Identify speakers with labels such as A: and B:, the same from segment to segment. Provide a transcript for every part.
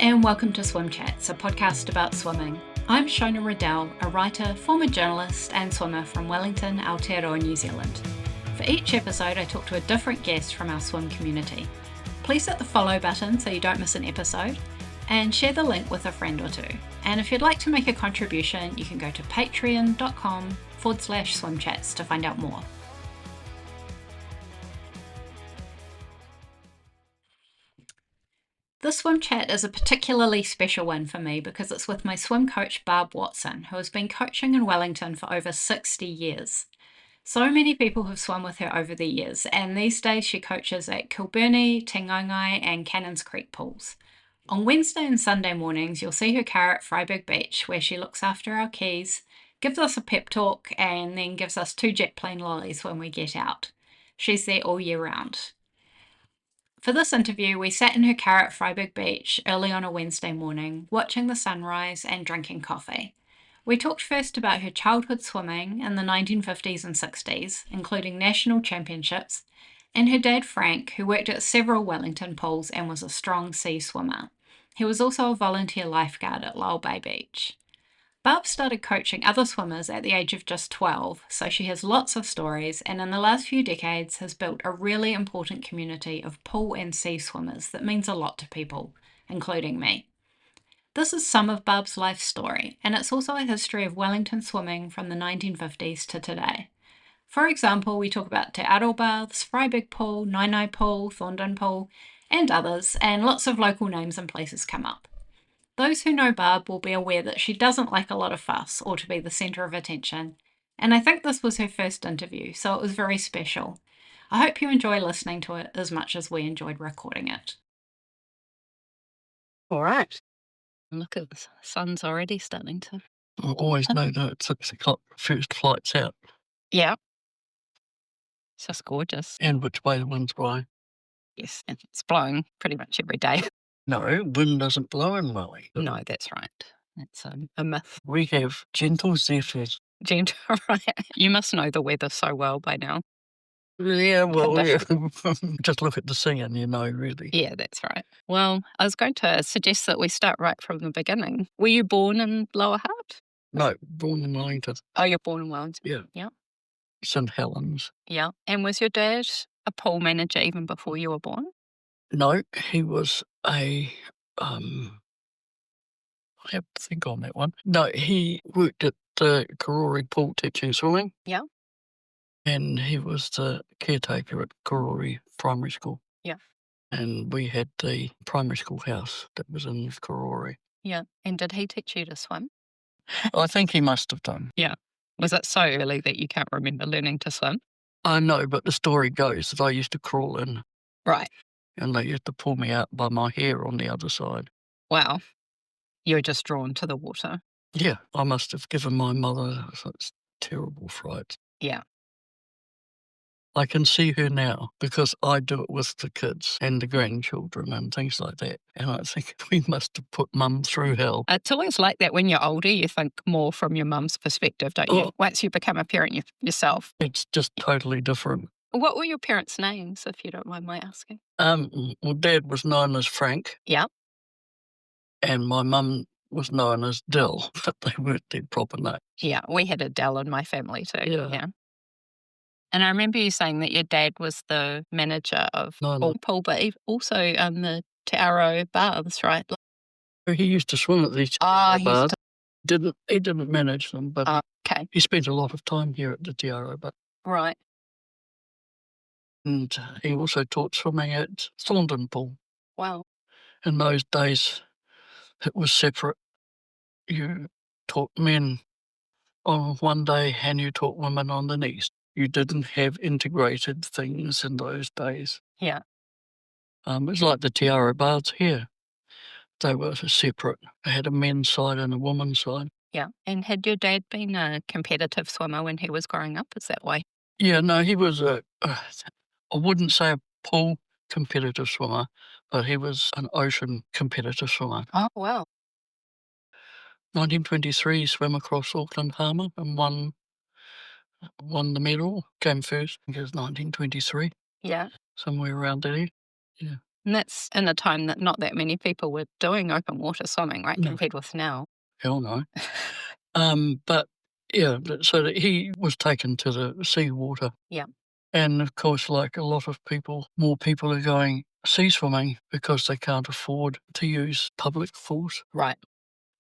A: and welcome to Swim Chats, a podcast about swimming. I'm Shona Riddell, a writer, former journalist and swimmer from Wellington, Aotearoa, New Zealand. For each episode, I talk to a different guest from our swim community. Please hit the follow button so you don't miss an episode, and share the link with a friend or two. And if you'd like to make a contribution, you can go to patreon.com/swimchats to find out more. This swim chat is a particularly special one for me because it's with my swim coach Barb Watson, who has been coaching in Wellington for over 60 years. So many people have swum with her over the years, and these days she coaches at Kilbirnie, Te Ngaingai and Cannons Creek pools. On Wednesday and Sunday mornings, you'll see her car at Freyberg Beach, where she looks after our keys, gives us a pep talk, and then gives us 2 jet plane lollies when we get out. She's there all year round. For this interview, we sat in her car at Freyberg Beach early on a Wednesday morning, watching the sunrise and drinking coffee. We talked first about her childhood swimming in the 1950s and 60s, including national championships, and her dad Frank, who worked at several Wellington pools and was a strong sea swimmer. He was also a volunteer lifeguard at Lowell Bay Beach. Barb started coaching other swimmers at the age of just 12, so she has lots of stories, and in the last few decades has built a really important community of pool and sea swimmers that means a lot to people, including me. This is some of Barb's life story, and it's also a history of Wellington swimming from the 1950s to today. For example, we talk about Te Aro Baths, Freyberg Pool, Naenae Pool, Thordon Pool, and others, and lots of local names and places come up. Those who know Barb will be aware that she doesn't like a lot of fuss or to be the centre of attention, and I think this was her first interview, so it was very special. I hope you enjoy listening to it as much as we enjoyed recording it.
B: All right. Look at the sun's already starting to...
C: I always know that it's 6 o'clock, first flight's out,
B: Yeah. It's just gorgeous.
C: and which way the wind's blowing.
B: Yes, and it's blowing pretty much every day.
C: No, wind doesn't blow in Wellington.
B: No, that's right. That's a myth.
C: We have gentle zephyrs.
B: Gentle, right? You must know the weather so well by now.
C: Yeah, well, yeah. Just look at the sea and you know, really.
B: Yeah, that's right. Well, I was going to suggest that we start right from the beginning. Were you born in Lower Hutt?
C: No, born in Wellington.
B: Oh, you're born in Wellington?
C: Yeah.
B: Yeah.
C: St Helens.
B: Yeah. And was your dad a pool manager even before you were born?
C: No, he was I have to think on that one. No, he worked at the Karori Pool teaching swimming.
B: Yeah.
C: And he was the caretaker at Karori Primary School.
B: Yeah.
C: And we had the primary school house that was in Karori.
B: Yeah. And did he teach you to swim?
C: I think he must have done.
B: Yeah. Was it so early that you can't remember learning to swim?
C: I know, but the story goes that I used to crawl in.
B: Right.
C: And they used to pull me out by my hair on the other side.
B: Wow. You're just drawn to the water.
C: Yeah, I must have given my mother such terrible fright.
B: Yeah.
C: I can see her now because I do it with the kids and the grandchildren and things like that. And I think we must have put mum through hell.
B: It's always like that when you're older, you think more from your mum's perspective, don't you?
C: Oh.
B: Once you become a parent yourself.
C: It's just totally different.
B: What were your parents' names, if you don't mind my asking?
C: Well, Dad was known as Frank.
B: Yeah.
C: And my mum was known as Dill, but they weren't their proper names.
B: Yeah, we had a Dell in my family too.
C: Yeah.
B: And I remember you saying that your dad was the manager of
C: No.
B: Pool, but also the Te Aro Baths, right?
C: He used to swim at these
B: he
C: baths. He didn't manage them, but
B: okay.
C: he spent a lot of time here at the Te Aro Baths.
B: Right.
C: And he also taught swimming at Thordon Pool.
B: Wow.
C: In those days, it was separate. You taught men on one day and you taught women on the next. You didn't have integrated things in those days.
B: Yeah.
C: It's like the Te Aro Baths here. They were separate. They had a men's side and a woman's side.
B: Yeah. And had your dad been a competitive swimmer when he was growing up? Is that why?
C: Yeah, no, he was I wouldn't say a pool competitive swimmer, but he was an ocean competitive swimmer.
B: Oh, wow.
C: 1923, he swam across Auckland Harbour and won the medal. Came first, I think it was 1923.
B: Yeah.
C: Somewhere around there. Yeah.
B: And that's in a time that not that many people were doing open water swimming, right,
C: No.
B: compared with now.
C: Hell no. But yeah, so that he was taken to the seawater.
B: Yeah.
C: And of course, like a lot of people, more people are going sea swimming because they can't afford to use public pools.
B: Right.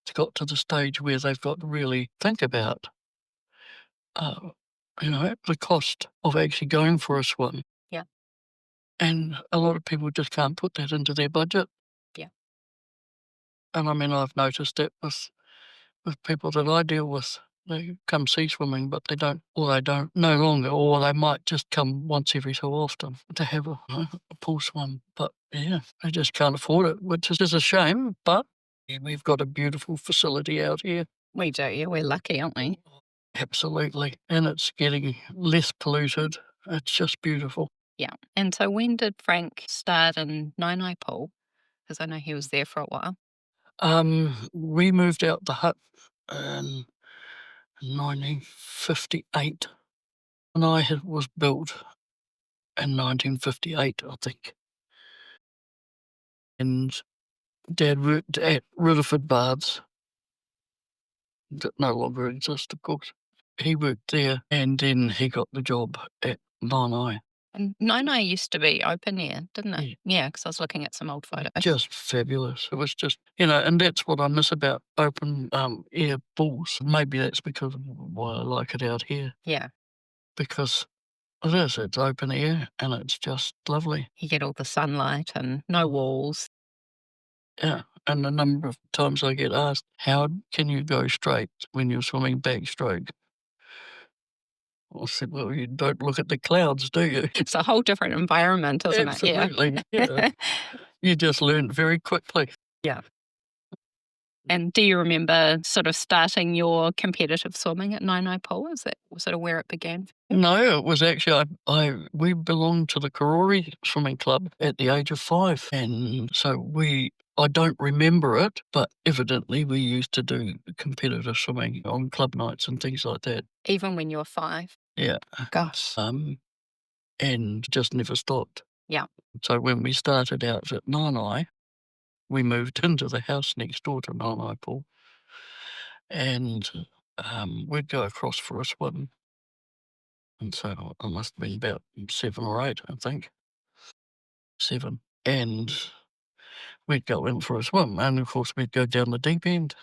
C: It's got to the stage where they've got to really think about, the cost of actually going for a swim.
B: Yeah.
C: And a lot of people just can't put that into their budget.
B: Yeah.
C: And I mean, I've noticed that with people that I deal with. They come sea swimming, but they don't no longer, or they might just come once every so often to have a pool swim. But yeah, they just can't afford it, which is a shame. But we've got a beautiful facility out here.
B: We do, yeah, we're lucky, aren't we?
C: Absolutely. And it's getting less polluted. It's just beautiful.
B: Yeah. And so when did Frank start in Naenae Pool? Because I know he was there for a while.
C: We moved out to Hutt in 1958. And was built in 1958, I think. And Dad worked at Riddiford Baths, that no longer exist, of course. He worked there, and then he got the job at Naenae.
B: And Naenae used to be open air, didn't it? Yeah, because I was looking at some old photos.
C: Just fabulous. It was just, and that's what I miss about open air pools. Maybe that's because of why I like it out here,
B: Yeah.
C: because it's open air and it's just lovely.
B: You get all the sunlight and no walls.
C: Yeah, and the number of times I get asked, how can you go straight when you're swimming backstroke? I said, well, you don't look at the clouds, do you?
B: It's a whole different environment, isn't
C: Absolutely,
B: it? Yeah.
C: You just learn very quickly.
B: Yeah. And do you remember sort of starting your competitive swimming at Naenae Pool? Is that sort of where it began?
C: No, it was actually, we belonged to the Karori swimming club at the age of 5. And so I don't remember it, but evidently we used to do competitive swimming on club nights and things like that.
B: Even when you were 5?
C: Yeah.
B: Gosh.
C: And just never stopped.
B: Yeah.
C: So when we started out at Naenae, we moved into the house next door to Naenae Pool, and we'd go across for a swim. And so I must have been about 7 or 8, I think. 7. And we'd go in for a swim, and of course we'd go down the deep end.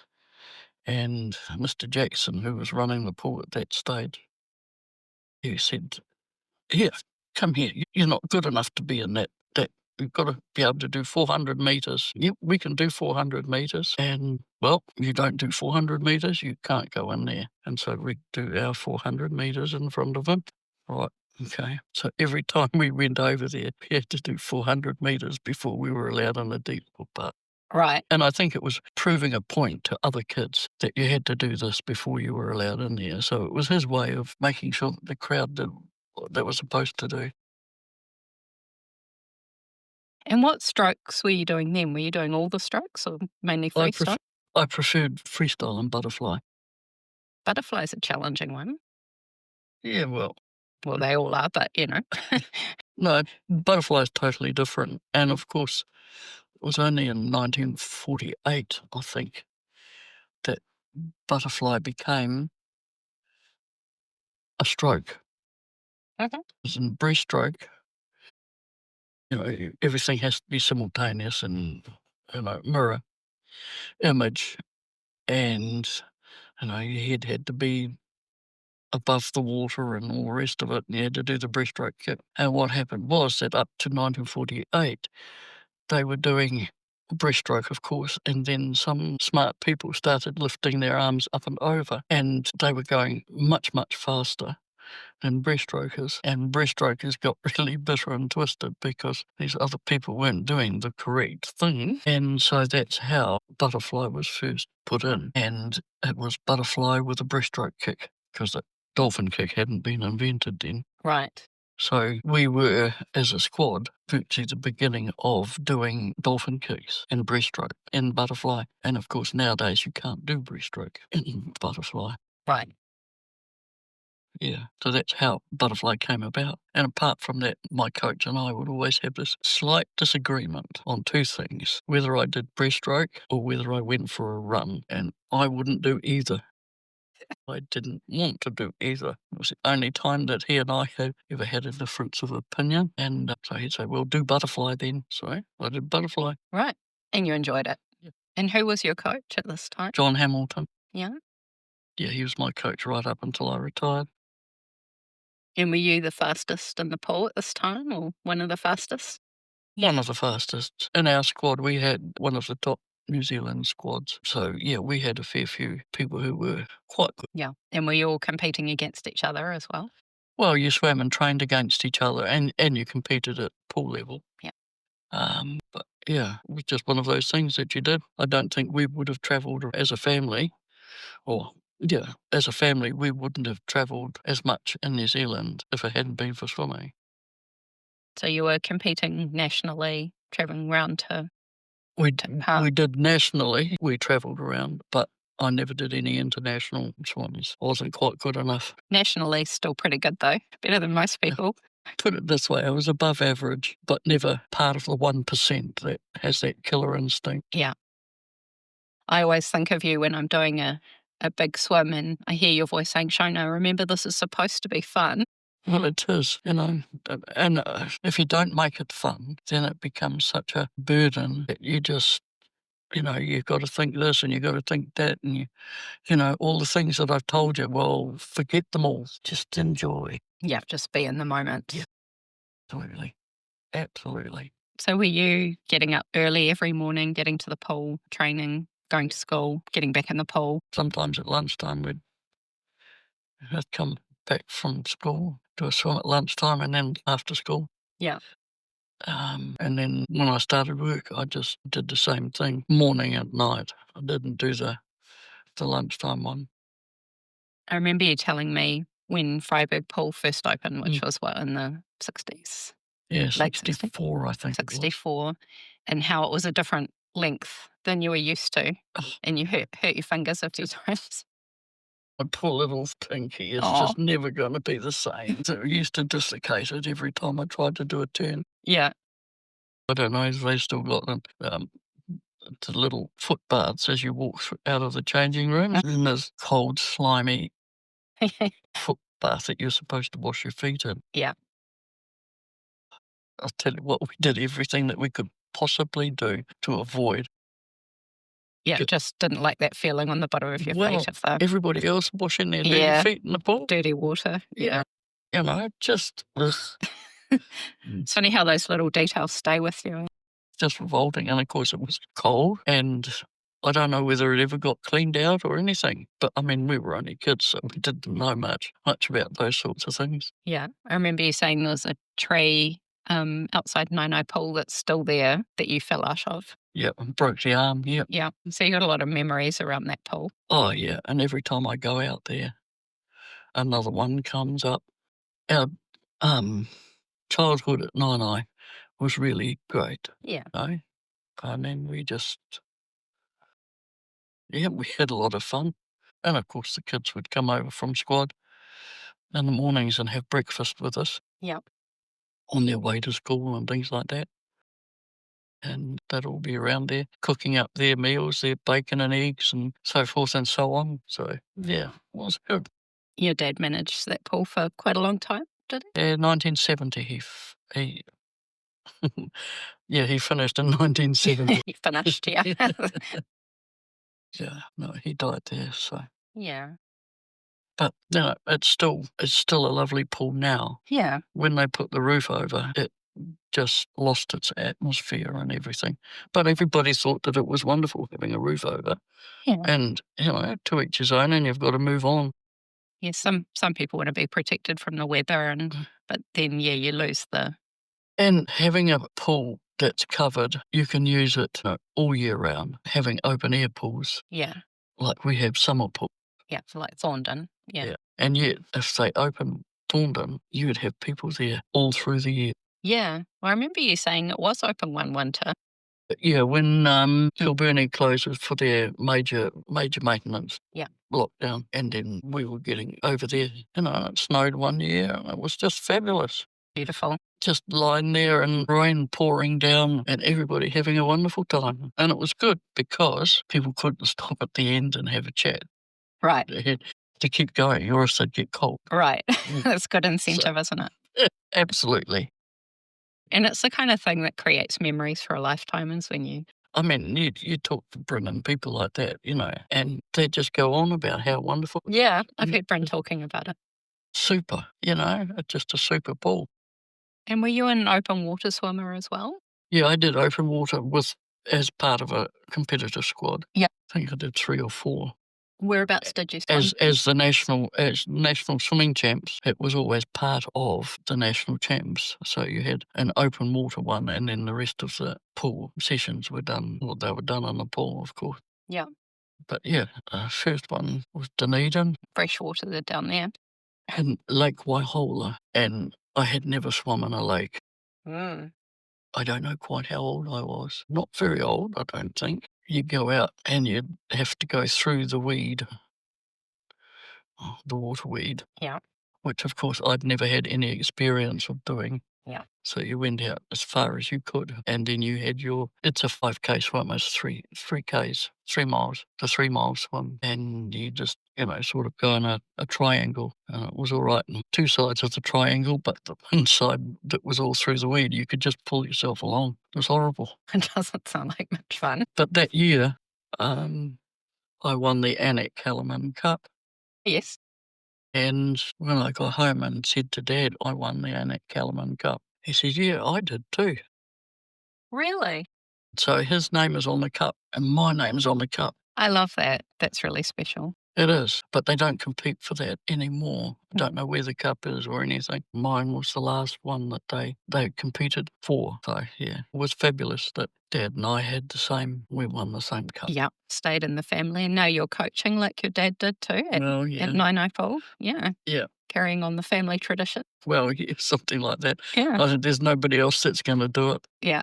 C: And Mr. Jackson, who was running the pool at that stage, he said, "Here, come here. You're not good enough to be in that. You've got to be able to do 400 metres. Yep, we can do 400 metres. And, well, you don't do 400 metres, you can't go in there." And so we do our 400 metres in front of him. Right, okay. So every time we went over there, we had to do 400 metres before we were allowed in the deep part.
B: Right.
C: And I think it was proving a point to other kids that you had to do this before you were allowed in there. So it was his way of making sure that the crowd did what they were supposed to do.
B: And what strokes were you doing then? Were you doing all the strokes or mainly freestyle?
C: I preferred freestyle and butterfly.
B: Butterfly's a challenging one.
C: Yeah, well,
B: they all are, but
C: no, butterfly is totally different. And of course, it was only in 1948, I think, that butterfly became a stroke.
B: Okay.
C: It was in breaststroke. Everything has to be simultaneous and, mirror image. And, your head had to be above the water and all the rest of it, and you had to do the breaststroke kick. And what happened was that up to 1948, they were doing breaststroke, of course, and then some smart people started lifting their arms up and over, and they were going much, much faster than breaststrokers. And breaststrokers got really bitter and twisted because these other people weren't doing the correct thing. And so that's how butterfly was first put in. And it was butterfly with a breaststroke kick, because the dolphin kick hadn't been invented then.
B: Right.
C: So we were, as a squad, virtually the beginning of doing dolphin kicks and breaststroke and butterfly. And of course, nowadays you can't do breaststroke in butterfly.
B: Right.
C: Yeah, so that's how Butterfly came about. And apart from that, my coach and I would always have this slight disagreement on two things, whether I did breaststroke or whether I went for a run. And I wouldn't do either. I didn't want to do either. It was the only time that he and I had ever had a difference of opinion. And so he'd say, well, do Butterfly then. So I did Butterfly.
B: Right. And you enjoyed it.
C: Yeah.
B: And who was your coach at this time?
C: John Hamilton.
B: Yeah.
C: Yeah, he was my coach right up until I retired.
B: And were you the fastest in the pool at this time, or one of the fastest?
C: One of the fastest. In our squad, we had one of the top New Zealand squads. So, yeah, we had a fair few people who were quite good.
B: Yeah. And were you all competing against each other as well?
C: Well, you swam and trained against each other, and you competed at pool level.
B: Yeah.
C: But, yeah, it was just one of those things that you did. I don't think we would have travelled as a family, or, yeah, as a family, we wouldn't have travelled as much in New Zealand if it hadn't been for swimming.
B: So you were competing nationally, travelling around to
C: We
B: Hutt.
C: did nationally. We travelled around, but I never did any international swims. I wasn't quite good enough.
B: Nationally, still pretty good though, better than most people.
C: Put it this way, I was above average, but never part of the 1% that has that killer instinct.
B: Yeah. I always think of you when I'm doing a big swim and I hear your voice saying, Shona, remember this is supposed to be fun.
C: Well, it is, and if you don't make it fun, then it becomes such a burden that you just, you've got to think this and you've got to think that, and all the things that I've told you, well, forget them all. Just enjoy.
B: Yeah, just be in the moment.
C: Yeah. Absolutely. Absolutely.
B: So were you getting up early every morning, getting to the pool, training, going to school, getting back in the pool?
C: Sometimes at lunchtime we'd come back from school, do a swim at lunchtime and then after school.
B: Yeah.
C: And then when I started work, I just did the same thing, morning and night. I didn't do the lunchtime one.
B: I remember you telling me when Freyberg Pool first opened, which was in the 60s?
C: Yeah,
B: Late
C: 64, I think.
B: 64, and how it was a different length than you were used to, and you hurt your fingers a few times.
C: My poor little pinky is just never going to be the same. So I used to dislocate it every time I tried to do a turn.
B: Yeah.
C: I don't know if they still got them. The little foot baths as you walk out of the changing room. And there's cold, slimy foot bath that you're supposed to wash your feet in.
B: Yeah.
C: I'll tell you what, we did everything that we could possibly do to avoid.
B: Yeah, just didn't like that feeling on the bottom of your feet.
C: Everybody else washing their dirty feet in the pool.
B: Dirty water, yeah.
C: Just...
B: It's funny how those little details stay with you.
C: Just revolting, and of course it was cold, and I don't know whether it ever got cleaned out or anything, but I mean, we were only kids, so we didn't know much about those sorts of things.
B: Yeah, I remember you saying there was a tree outside Naenae Pool that's still there that you fell out of.
C: Yeah, and broke the arm, yeah.
B: Yeah, so you got a lot of memories around that pool.
C: Oh, yeah, and every time I go out there, another one comes up. Our childhood at Naenae was really great.
B: Yeah.
C: I mean, we had a lot of fun. And of course, the kids would come over from squad in the mornings and have breakfast with us.
B: Yeah.
C: On their way to school and things like that. And they'd all be around there cooking up their meals, their bacon and eggs and so forth and so on. So, yeah, it was good.
B: Your dad managed that pool for quite a long time, did he?
C: Yeah, 1970. He he finished in 1970.
B: He finished, yeah.
C: Yeah, no, he died there, so.
B: Yeah.
C: But, it's still a lovely pool now.
B: Yeah.
C: When they put the roof over, it just lost its atmosphere and everything. But everybody thought that it was wonderful having a roof over.
B: Yeah.
C: And, to each his own, and you've got to move on.
B: Yeah, some people want to be protected from the weather, but then, you lose the...
C: And having a pool that's covered, you can use it all year round. Having open air pools. Yeah. Like we have summer pools.
B: Yeah, like Thordon. Yeah.
C: And yet, if they open Thordon, you would have people there all through the year.
B: Yeah. Well, I remember you saying it was open one winter.
C: Yeah, when Kilburnie closes for their major maintenance.
B: Yeah.
C: lockdown, and then we were getting over there. It snowed one year, and it was just fabulous.
B: Beautiful.
C: Just lying there and rain pouring down and everybody having a wonderful time. And it was good because people couldn't stop at the end and have a chat.
B: Right.
C: They had to keep going or else they'd get cold.
B: Right. That's good incentive, isn't it?
C: Yeah, absolutely.
B: And it's the kind of thing that creates memories for a lifetime, is when you...
C: I mean, you talk to Bryn and people like that, and they just go on about how wonderful.
B: Yeah, I've heard Bryn talking about it.
C: Super, it's just a super pool.
B: And were you an open water swimmer as well?
C: Yeah, I did open water as part of a competitive squad.
B: Yeah.
C: I think I did 3 or 4.
B: Whereabouts did you swim?
C: As national swimming champs, it was always part of the national champs. So you had an open water one, and then the rest of the pool sessions were done. Well, they were done on the pool, of course.
B: Yeah.
C: But yeah, first one was Dunedin.
B: Fresh water down there.
C: And Lake Waihola, and I had never swum in a lake.
B: Mm.
C: I don't know quite how old I was. Not very old, I don't think. You go out and you'd have to go through the weed, the water weed.
B: Yeah.
C: Which, of course, I'd never had any experience of doing.
B: Yeah.
C: So you went out as far as you could, and then you had it's a 5K swim, it's 3 Ks, 3 miles, the 3 mile swim, and you just, sort of go in a triangle, and it was all right on 2 sides of the triangle, but the one side that was all through the weed, you could just pull yourself along. It was horrible.
B: It doesn't sound like much fun.
C: But that year, I won the Naenae Cup.
B: Yes.
C: And when I got home and said to Dad, I won the Naenae Cup, he said, yeah, I did too.
B: Really?
C: So his name is on the cup and my name's on the cup.
B: I love that. That's really special.
C: It is, but they don't compete for that anymore. I don't know where the cup is or anything. Mine was the last one that they competed for. So, yeah, it was fabulous that Dad and I had the same, we won the same cup.
B: Yeah, stayed in the family, and now you're coaching like your dad did too at Naenae Pool. Yeah.
C: Yeah.
B: Carrying on the family tradition.
C: Well, yeah, something like that.
B: Yeah.
C: I think there's nobody else that's going to do it.
B: Yeah.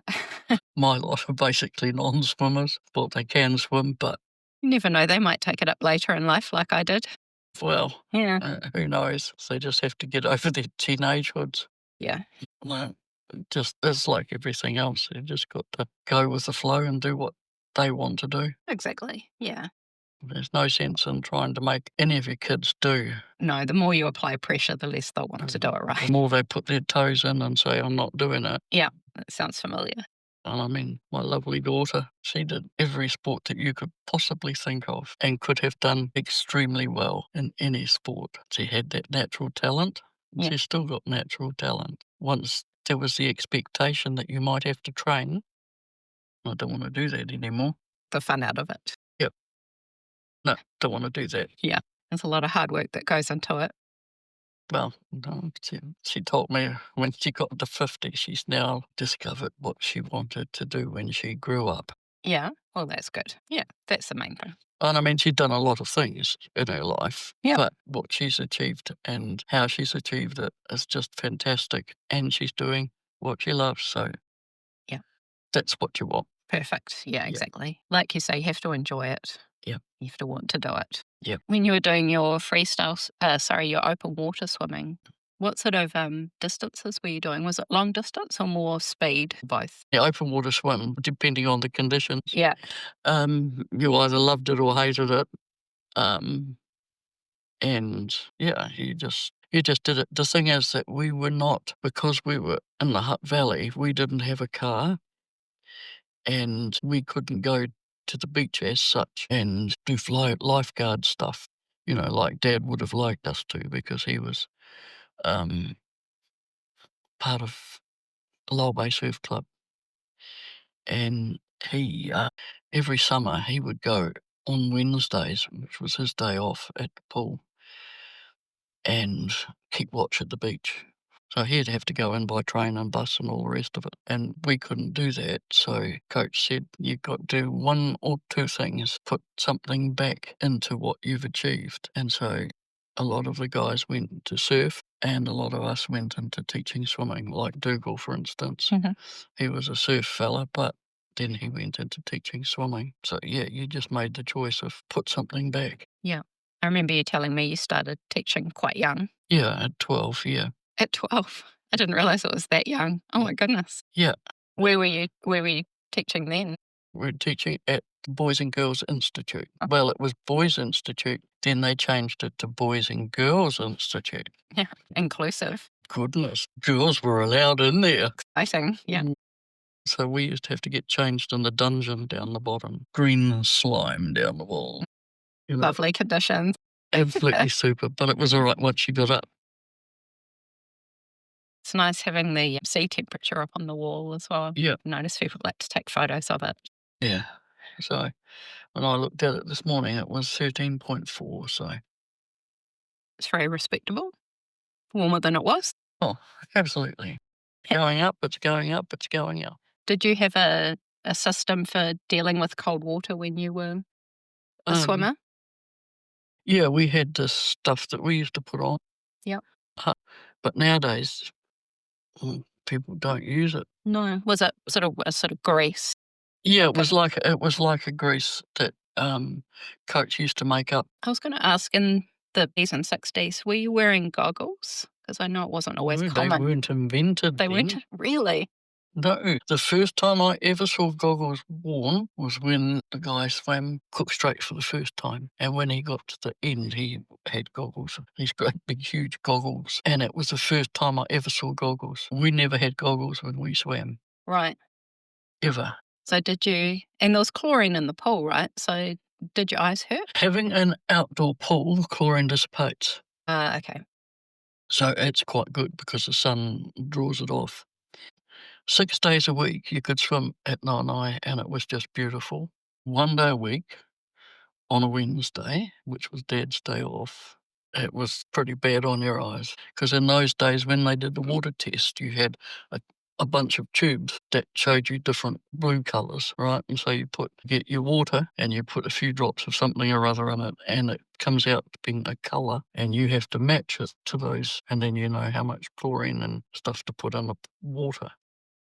C: My lot are basically non-swimmers. Well, they can swim, but
B: you never know, they might take it up later in life like I did.
C: well,
B: yeah.
C: Who knows? They just have to get over their teenagehoods.
B: Yeah.
C: Well, it's like everything else. They've just got to go with the flow and do what they want to do.
B: Exactly, yeah.
C: There's no sense in trying to make any of your kids do.
B: No, the more you apply pressure, the less they'll want to do it right.
C: The more they put their toes in and say, I'm not doing it.
B: Yeah, that sounds familiar.
C: And I mean, my lovely daughter, she did every sport that you could possibly think of and could have done extremely well in any sport. She had that natural talent.
B: Yeah.
C: She's still got natural talent. Once there was the expectation that you might have to train, I don't want to do that anymore.
B: The fun out of it.
C: Yep. No, don't want to do that.
B: Yeah, there's a lot of hard work that goes into it.
C: Well, no, she told me when she got to 50, she's now discovered what she wanted to do when she grew up.
B: Yeah, well, that's good. Yeah, that's the main thing.
C: And I mean, she'd done a lot of things in her life, but what she's achieved and how she's achieved it is just fantastic. And she's doing what she loves, so
B: yeah,
C: that's what you want.
B: Perfect. Yeah, exactly. Like you say, you have to enjoy it.
C: Yeah.
B: You have to want to do it.
C: Yeah.
B: When you were doing your your open water swimming, what sort of distances were you doing? Was it long distance or more speed? Both.
C: Yeah, open water swim, depending on the conditions.
B: Yeah.
C: You either loved it or hated it. And yeah, you just did it. The thing is that we were not, because we were in the Hutt Valley, we didn't have a car and we couldn't go to the beach as such and do lifeguard stuff, like Dad would have liked us to, because he was part of the Lower Bay Surf Club. And he, every summer, he would go on Wednesdays, which was his day off at the pool, and keep watch at the beach. So he'd have to go in by train and bus and all the rest of it. And we couldn't do that. So Coach said, you've got to do one or two things, put something back into what you've achieved. And so a lot of the guys went to surf and a lot of us went into teaching swimming, like Dougal, for instance.
B: Mm-hmm.
C: He was a surf fella, but then he went into teaching swimming. So yeah, you just made the choice of put something back.
B: Yeah. I remember you telling me you started teaching quite young.
C: Yeah, at 12, yeah.
B: At 12. I didn't realise it was that young. Oh my goodness.
C: Yeah.
B: Where were you teaching then?
C: We were teaching at the Boys and Girls Institute. Well, it was Boys Institute, then they changed it to Boys and Girls Institute.
B: Yeah, inclusive.
C: Goodness, girls were allowed in there.
B: Exciting, yeah.
C: So we used to have to get changed in the dungeon down the bottom. Green slime down the wall. You know,
B: Lovely conditions.
C: absolutely super, but it was all right once you got up.
B: It's nice having the sea temperature up on the wall as well.
C: Yeah.
B: I've noticed people like to take photos of it.
C: Yeah. So when I looked at it this morning, it was 13.4, so.
B: It's very respectable. Warmer than it was.
C: Oh, absolutely. Going up, it's going up, it's going up.
B: Did you have a system for dealing with cold water when you were a swimmer?
C: Yeah, we had this stuff that we used to put on.
B: Yep.
C: But nowadays, people don't use it.
B: No. Was it sort of grease?
C: Yeah, it was like a grease that Coach used to make up.
B: I was going to ask, in the 50s and 60s, were you wearing goggles? Because I know it wasn't always common.
C: They weren't invented.
B: They weren't? Really?
C: No. The first time I ever saw goggles worn was when the guy swam Cook Strait for the first time. And when he got to the end, he had goggles, these great big huge goggles. And it was the first time I ever saw goggles. We never had goggles when we swam.
B: Right.
C: Ever.
B: So did you, and there was chlorine in the pool, right? So did your eyes hurt?
C: Having an outdoor pool, chlorine dissipates.
B: Okay.
C: So it's quite good because the sun draws it off. 6 days a week you could swim at Naenae and it was just beautiful. 1 day a week on a Wednesday, which was Dad's day off, it was pretty bad on your eyes. Because in those days when they did the water test, you had a bunch of tubes that showed you different blue colours, right? And so you get your water and you put a few drops of something or other in it and it comes out being a colour and you have to match it to those and then you know how much chlorine and stuff to put in the water.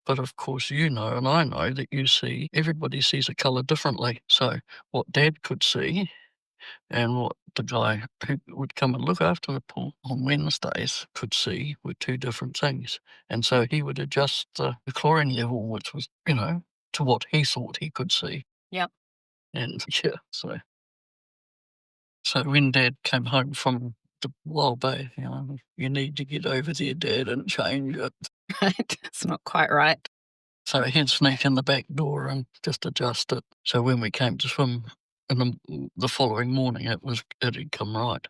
C: But of course you know and I know that everybody sees a colour differently. So what Dad could see and what the guy who would come and look after the pool on Wednesdays could see were two different things. And so he would adjust the chlorine level, which was, to what he thought he could see.
B: Yep.
C: And yeah, so when Dad came home from the Wild Bay, you need to get over there, Dad, and change it.
B: Right. It's not quite right.
C: So he'd sneak in the back door and just adjust it. So when we came to swim in the following morning, it'd come right.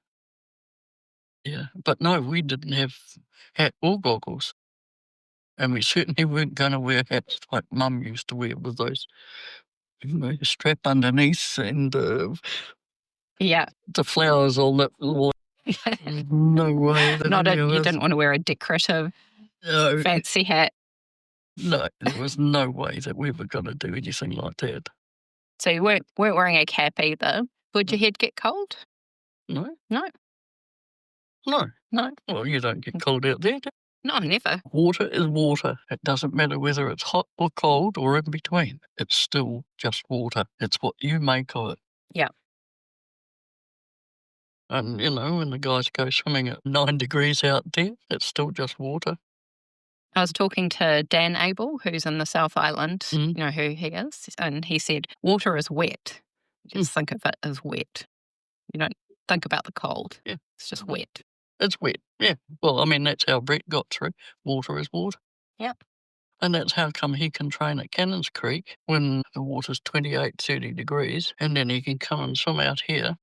C: Yeah, but no, we didn't have hat or goggles. And we certainly weren't going to wear hats like Mum used to wear with those strap underneath and
B: yeah,
C: the flowers all that. No way.
B: You didn't want to wear a decorative fancy hat.
C: No, there was no way that we were going to do anything like that.
B: So you weren't wearing a cap either. Would your head get cold?
C: No.
B: No.
C: No.
B: No.
C: Well, you don't get cold out there.
B: No, never.
C: Water is water. It doesn't matter whether it's hot or cold or in between. It's still just water. It's what you make of it.
B: Yeah.
C: And, when the guys go swimming at 9 degrees out there, it's still just water.
B: I was talking to Dan Abel, who's in the South Island. You know who he is? And he said, water is wet. You just think of it as wet. You don't think about the cold.
C: Yeah.
B: It's just wet.
C: It's wet, yeah. Well, that's how Brett got through. Water is water.
B: Yep.
C: And that's how come he can train at Cannons Creek when the water's 28, 30 degrees, and then he can come and swim out here,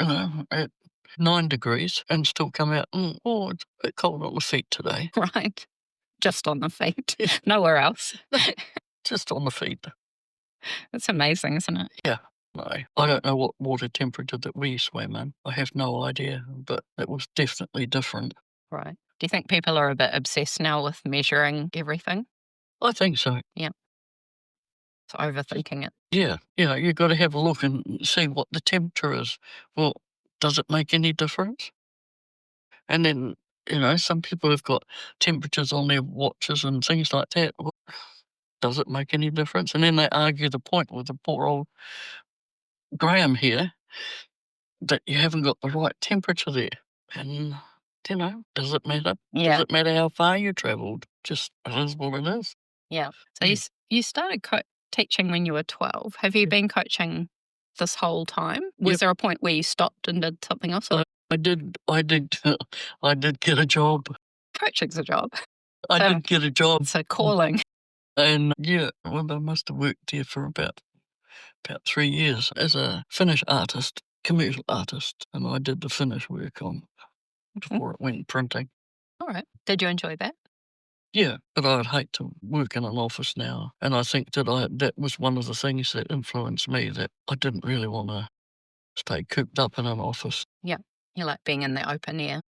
C: at 9 degrees and still come out, it's a bit cold on the feet today.
B: Right. Just on the feet. Nowhere else.
C: Just on the feet.
B: That's amazing, isn't it?
C: Yeah. No, I don't know what water temperature that we swam in. I have no idea, but it was definitely different.
B: Right. Do you think people are a bit obsessed now with measuring everything?
C: I think so.
B: Yeah. It's overthinking it.
C: Yeah. You've got to have a look and see what the temperature is. Well, does it make any difference? And then, some people have got temperatures on their watches and things like that. Well, does it make any difference? And then they argue the point with the poor old Graham here. that you haven't got the right temperature there. And, does it matter?
B: Yeah.
C: Does it matter how far you travelled? Just it is what it is.
B: Yeah. So you started teaching when you were 12. Have you been coaching this whole time? Was there a point where you stopped and did something else?
C: I did get a job.
B: Coaching's a job.
C: I did get a job.
B: It's a calling.
C: And I must have worked there for about 3 years as a finish artist, commercial artist, and I did the finish work on before it went printing.
B: All right. Did you enjoy that?
C: Yeah, but I'd hate to work in an office now. And I think that was one of the things that influenced me, that I didn't really want to stay cooped up in an office.
B: Yeah, you like being in the open air.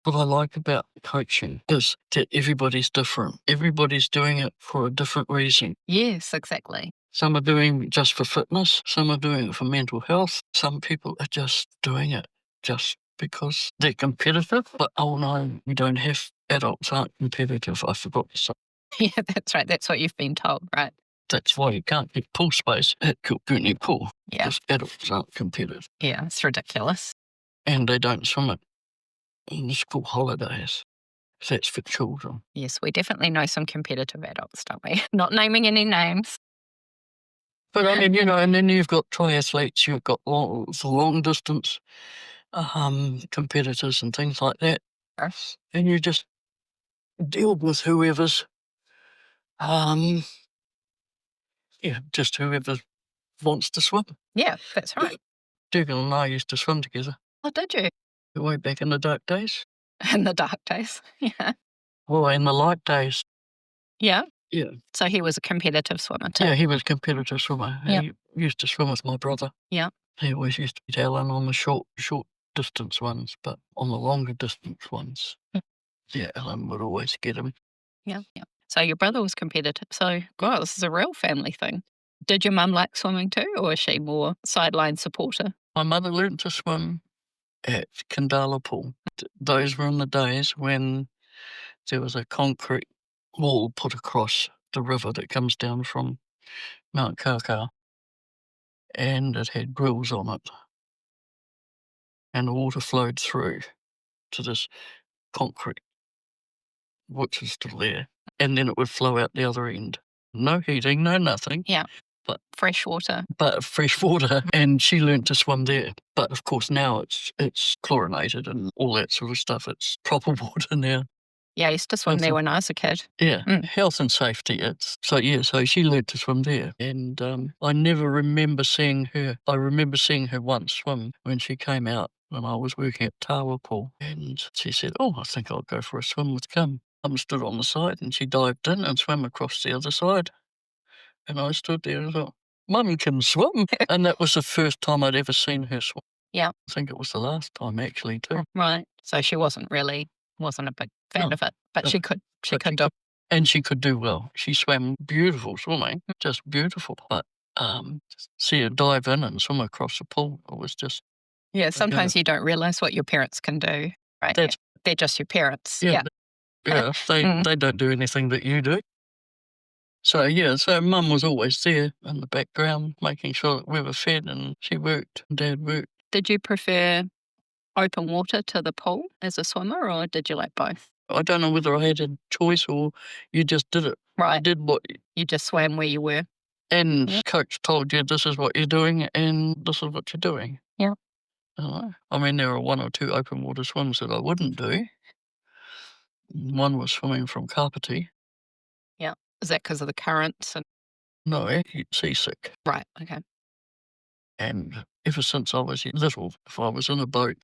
C: What I like about coaching is that everybody's different. Everybody's doing it for a different reason.
B: Yes, exactly.
C: Some are doing it just for fitness. Some are doing it for mental health. Some people are just doing it just because they're competitive. But oh no, we don't have adults aren't competitive. I forgot to say.
B: Yeah, that's right. That's what you've been told, right?
C: That's why you can't get pool space at Karori Pool.
B: Yeah.
C: Because adults aren't competitive.
B: Yeah, it's ridiculous.
C: And they don't swim it in the school holidays. That's for children.
B: Yes, we definitely know some competitive adults, don't we? Not naming any names.
C: But I mean, and then you've got triathletes, you've got long distance competitors and things like that.
B: Yes.
C: And you just deal with whoever's, just whoever wants to swim.
B: Yeah, that's right.
C: Dougal and I used to swim together.
B: Oh, did you?
C: Way back in the dark days.
B: In the dark days, yeah.
C: Well, in the light days.
B: Yeah?
C: Yeah.
B: So he was a competitive swimmer too?
C: Yeah, he was a competitive swimmer.
B: Yep.
C: He used to swim with my brother.
B: Yeah.
C: He always used to beat Alan on the short distance ones, but on the longer distance ones, yeah, Alan would always get him.
B: Yeah, yeah. So your brother was competitive. So, God, this is a real family thing. Did your mum like swimming too, or was she more sideline supporter?
C: My mother learned to swim at Karori Pool. Those were in the days when there was a concrete wall put across the river that comes down from Mount Kakao, and it had grills on it. And the water flowed through to this concrete, which is still there, and then it would flow out the other end. No heating, no nothing.
B: Yeah.
C: But
B: fresh water.
C: But fresh water, and she learnt to swim there. But of course now it's chlorinated and all that sort of stuff. It's proper water now.
B: Yeah, I used to swim there when I was a kid.
C: Yeah, health and safety. So she learnt to swim there. And I never remember seeing her. I remember seeing her once swim when she came out when I was working at Aro Pool. And she said, "Oh, I think I'll go for a swim with Kim." I stood on the side and she dived in and swam across the other side. And I stood there and thought, "Mum can swim." And that was the first time I'd ever seen her swim.
B: Yeah.
C: I think it was the last time actually too.
B: Right. So she wasn't a big fan of it, but she could do.
C: And she could do well. She swam beautiful swimming, just beautiful. But see her dive in and swim across the pool, it was just...
B: Yeah, sometimes you don't realise what your parents can do, right? They're just your parents.
C: Yeah. They don't do anything that you do. So Mum was always there in the background, making sure that we were fed, and she worked, and Dad worked.
B: Did you prefer open water to the pool as a swimmer, or did you like both?
C: I don't know whether I had a choice or you just did it.
B: Right.
C: I did what...
B: You just swam where you were.
C: And Coach told you this is what you're doing and this is what you're doing.
B: Yeah.
C: I mean, there are one or two open water swims that I wouldn't do. One was swimming from Kapiti.
B: Yeah. Is that because of the currents?
C: No, I get seasick.
B: Right, okay.
C: And ever since I was little, if I was in a boat...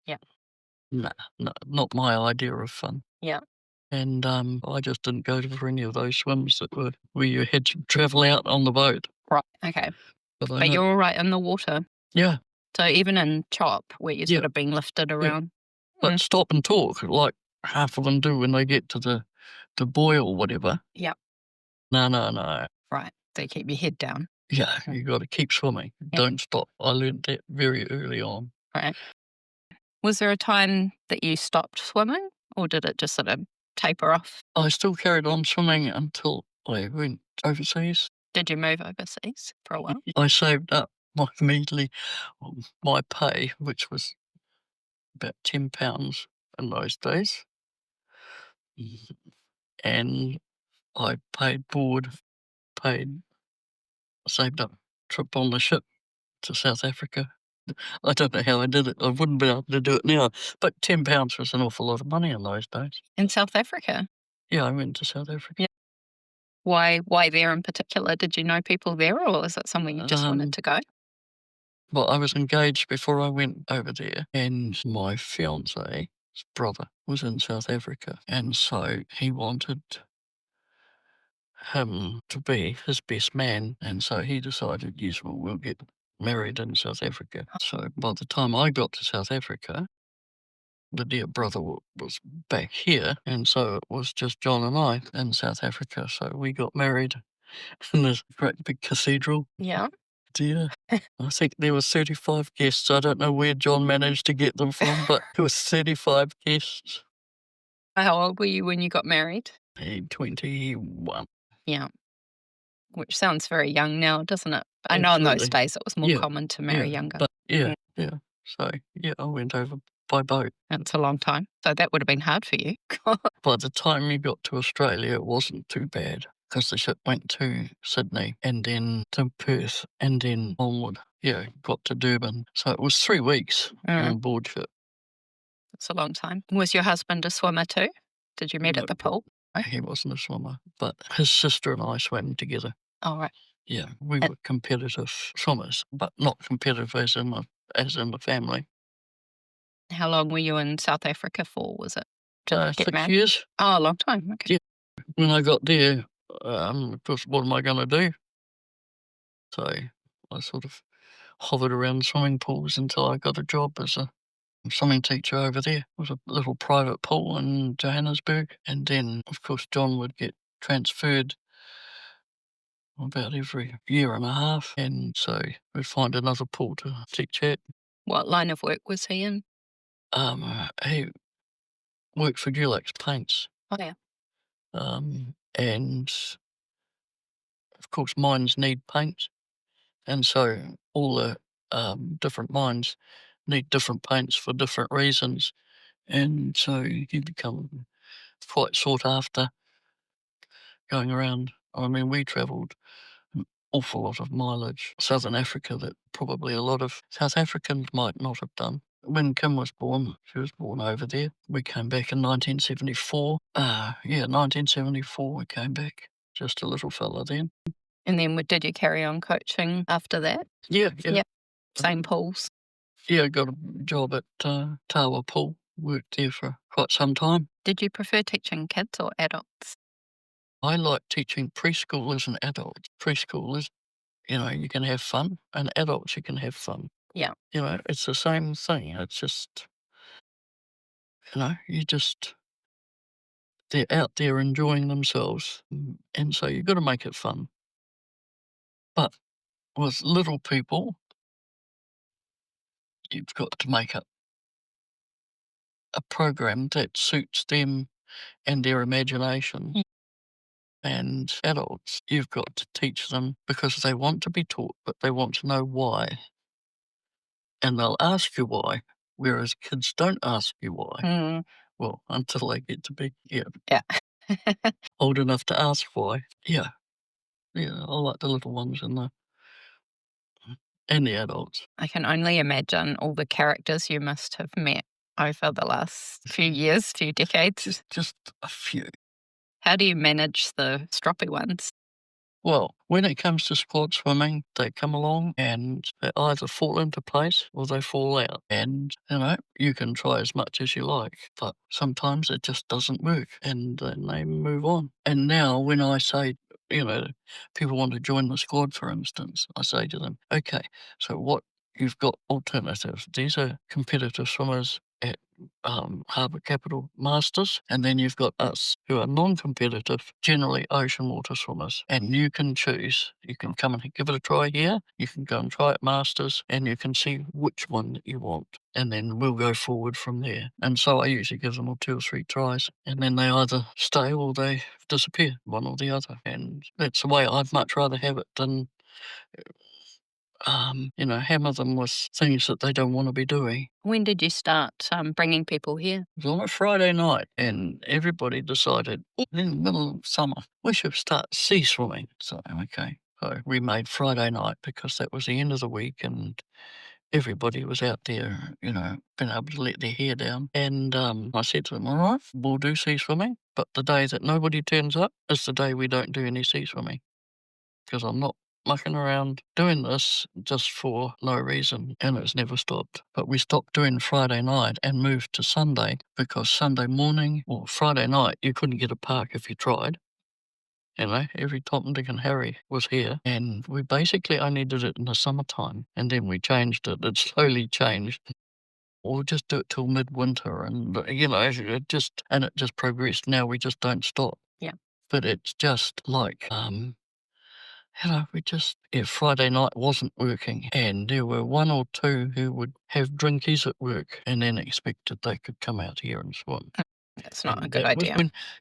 B: Yeah.
C: No, not my idea of fun.
B: Yeah.
C: And I just didn't go for any of those swims that were where you had to travel out on the boat.
B: Right, okay. But you're all right in the water?
C: Yeah.
B: So even in chop, where you're sort of being lifted around?
C: But stop and talk, like half of them do when they get to the buoy or whatever.
B: Yeah.
C: No.
B: Right, so you keep your head down.
C: Yeah, you got to keep swimming. Yeah. Don't stop. I learned that very early on.
B: Right. Was there a time that you stopped swimming, or did it just sort of taper off?
C: I still carried on swimming until I went overseas.
B: Did you move overseas for a while?
C: I saved up immediately my pay, which was about £10 in those days, and I paid board, saved up trip on the ship to South Africa. I don't know how I did it. I wouldn't be able to do it now, but £10 was an awful lot of money in those days.
B: In South Africa?
C: Yeah, I went to South Africa.
B: Yeah. Why there in particular? Did you know people there, or was it somewhere you just wanted to go?
C: Well, I was engaged before I went over there, and my fiance's brother was in South Africa, and so he wanted him to be his best man, and so he decided, yes, well, we'll get married in South Africa. So by the time I got to South Africa, the dear brother was back here, and so it was just John and I in South Africa. So we got married in this great big cathedral.
B: Yeah.
C: Dear, I think there was 35 guests. I don't know where John managed to get them from, but there was 35 guests.
B: How old were you when you got married?
C: 21.
B: Yeah. Which sounds very young now, doesn't it? I know in those days it was more common to marry younger.
C: But yeah. So, I went over by boat.
B: That's a long time. So that would have been hard for you.
C: By the time you got to Australia, it wasn't too bad because the ship went to Sydney and then to Perth and then onward. Yeah, got to Durban. So it was 3 weeks on board ship.
B: That's a long time. Was your husband a swimmer too? Did you meet at the pool?
C: He wasn't a swimmer, but his sister and I swam together.
B: Oh, right.
C: Yeah, we were competitive swimmers, but not competitive as in the family.
B: How long were you in South Africa for, was it? To get
C: 6
B: married?
C: years.
B: Oh, a long time. Okay.
C: Yeah. When I got there, of course, what am I going to do? So I sort of hovered around swimming pools until I got a job as a swimming teacher over there. It was a little private pool in Johannesburg. And then, of course, John would get transferred about every year and a half. And so we'd find another pool to teach at.
B: What line of work was he in?
C: He worked for Dulux Paints.
B: Oh, yeah.
C: And of course, mines need paint. And so all the different mines need different paints for different reasons. And so you become quite sought after going around. I mean, we travelled an awful lot of mileage, Southern Africa, that probably a lot of South Africans might not have done. When Kim was born, she was born over there. We came back in 1974. 1974 we came back. Just a little fella then.
B: And then did you carry on coaching after that?
C: Yeah.
B: Same pools?
C: Yeah, I got a job at Karori Pool. Worked there for quite some time.
B: Did you prefer teaching kids or adults?
C: I like teaching preschoolers and adults. Preschoolers, you can have fun, and adults, you can have fun.
B: Yeah.
C: It's the same thing. It's just, they're out there enjoying themselves, and so you've got to make it fun. But with little people, you've got to make up a program that suits them and their imagination. And adults, you've got to teach them because they want to be taught, but they want to know why. And they'll ask you why, whereas kids don't ask you why. Well, until they get to be old enough to ask why. Yeah, I like the little ones and the adults.
B: I can only imagine all the characters you must have met over the last few years, few decades.
C: Just a few.
B: How do you manage the stroppy ones?
C: Well, when it comes to squad swimming, they come along and they either fall into place or they fall out. And, you can try as much as you like, but sometimes it just doesn't work and then they move on. And now when I say, people want to join the squad, for instance, I say to them, okay, so what you've got alternatives. These are competitive swimmers at Harbour Capital Masters, and then you've got us who are non-competitive, generally ocean water swimmers, and you can choose. You can come and give it a try here, you can go and try at Masters, and you can see which one that you want, and then we'll go forward from there. And so I usually give them 2 or 3 tries, and then they either stay or they disappear, one or the other, and that's the way I'd much rather have it than hammer them with things that they don't want to be doing.
B: When did you start bringing people here?
C: It was on a Friday night, and everybody decided, in the middle of summer, we should start sea swimming. So, okay. So we made Friday night because that was the end of the week, and everybody was out there, been able to let their hair down. And I said to them, all right, we'll do sea swimming, but the day that nobody turns up is the day we don't do any sea swimming. Because I'm not mucking around doing this just for no reason, and it's never stopped. But we stopped doing Friday night and moved to Sunday because Sunday morning or Friday night, you couldn't get a park if you tried. Every Tom, Dick and Harry was here, and we basically only did it in the summertime, and then we changed it. It slowly changed. We'll just do it till midwinter, and it just progressed. Now we just don't stop.
B: Yeah.
C: But it's just like Friday night wasn't working, and there were one or two who would have drinkies at work and then expected they could come out here and swim.
B: That's not a good idea.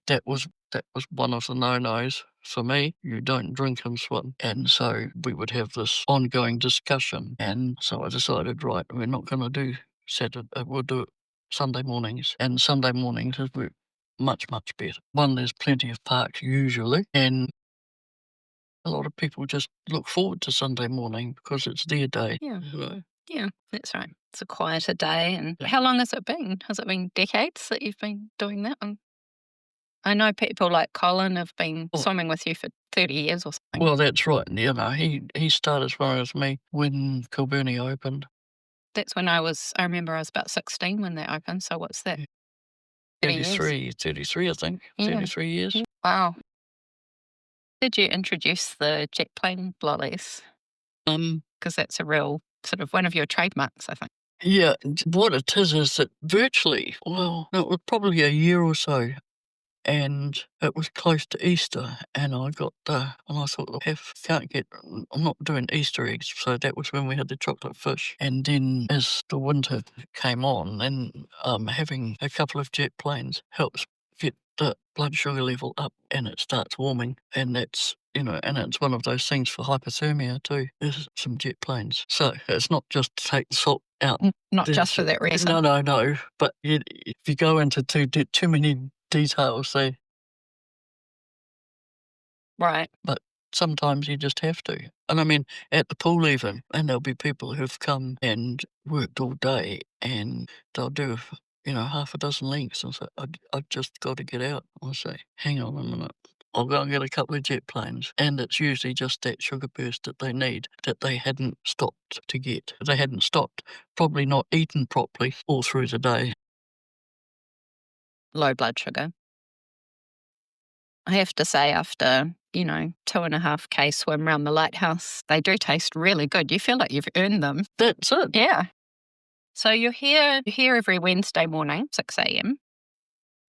C: That was one of the no-nos for me. You don't drink and swim. And so we would have this ongoing discussion. And so I decided, right, we're not going to do Saturday, we'll do it Sunday mornings. And Sunday mornings is much, much better. One, there's plenty of parks usually, and a lot of people just look forward to Sunday morning because it's their day.
B: Yeah. Yeah, that's right. It's a quieter day. And how long has it been? Has it been decades that you've been doing that? And I know people like Colin have been swimming with you for 30 years or something.
C: Well, that's right. He started as far as me when Kilburnie opened.
B: That's when I remember I was about 16 when they opened. So what's that?
C: 33, I think.
B: Yeah.
C: 33 years.
B: Yeah. Wow. Did you introduce the jet plane lollies? Because that's a real sort of one of your trademarks, I think.
C: Yeah, what it is that virtually, it was probably a year or so, and it was close to Easter, and I got and I thought, I'm not doing Easter eggs, so that was when we had the chocolate fish. And then as the winter came on, then having a couple of jet planes helps get the blood sugar level up, and it starts warming, and that's and it's one of those things for hypothermia too, is some jet planes. So it's not just to take the salt out.
B: Not just for that reason.
C: No. But if you go into too many details,
B: right.
C: But sometimes you just have to. And I mean, at the pool even, and there'll be people who've come and worked all day, and they'll do half a dozen lengths, and say, I've just got to get out. I'll say, hang on a minute. I'll go and get a couple of jet planes. And it's usually just that sugar burst that they need, that they hadn't stopped to get. They hadn't stopped, probably not eaten properly all through the day.
B: Low blood sugar. I have to say, after, 2.5K swim around the lighthouse, they do taste really good. You feel like you've earned them.
C: That's it.
B: Yeah. So you're here every Wednesday morning, 6 a.m,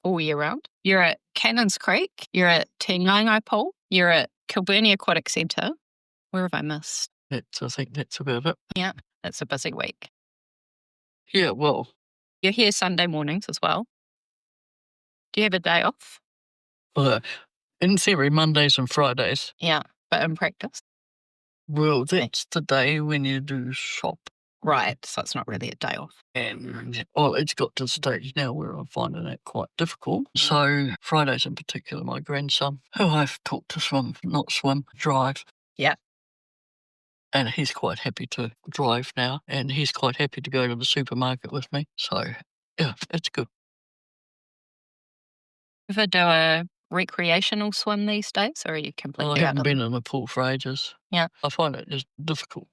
B: all year round. You're at Cannons Creek. You're at Naenae Pool. You're at Kilburnie Aquatic Centre. Where have I missed?
C: I think that's about it.
B: Yeah, it's a busy week.
C: Yeah, well.
B: You're here Sunday mornings as well. Do you have a day off?
C: Well, in theory, Mondays and Fridays.
B: Yeah, but in practice?
C: Well, that's the day when you do shop.
B: Right, so it's not really a day off.
C: And, it's got to the stage now where I'm finding that quite difficult. So Fridays in particular, my grandson, who I've taught to drive.
B: Yeah.
C: And he's quite happy to drive now, and he's quite happy to go to the supermarket with me. So, yeah, it's good.
B: Ever do a recreational swim these days, or are you completely
C: I haven't been in a pool for ages.
B: Yeah.
C: I find it just difficult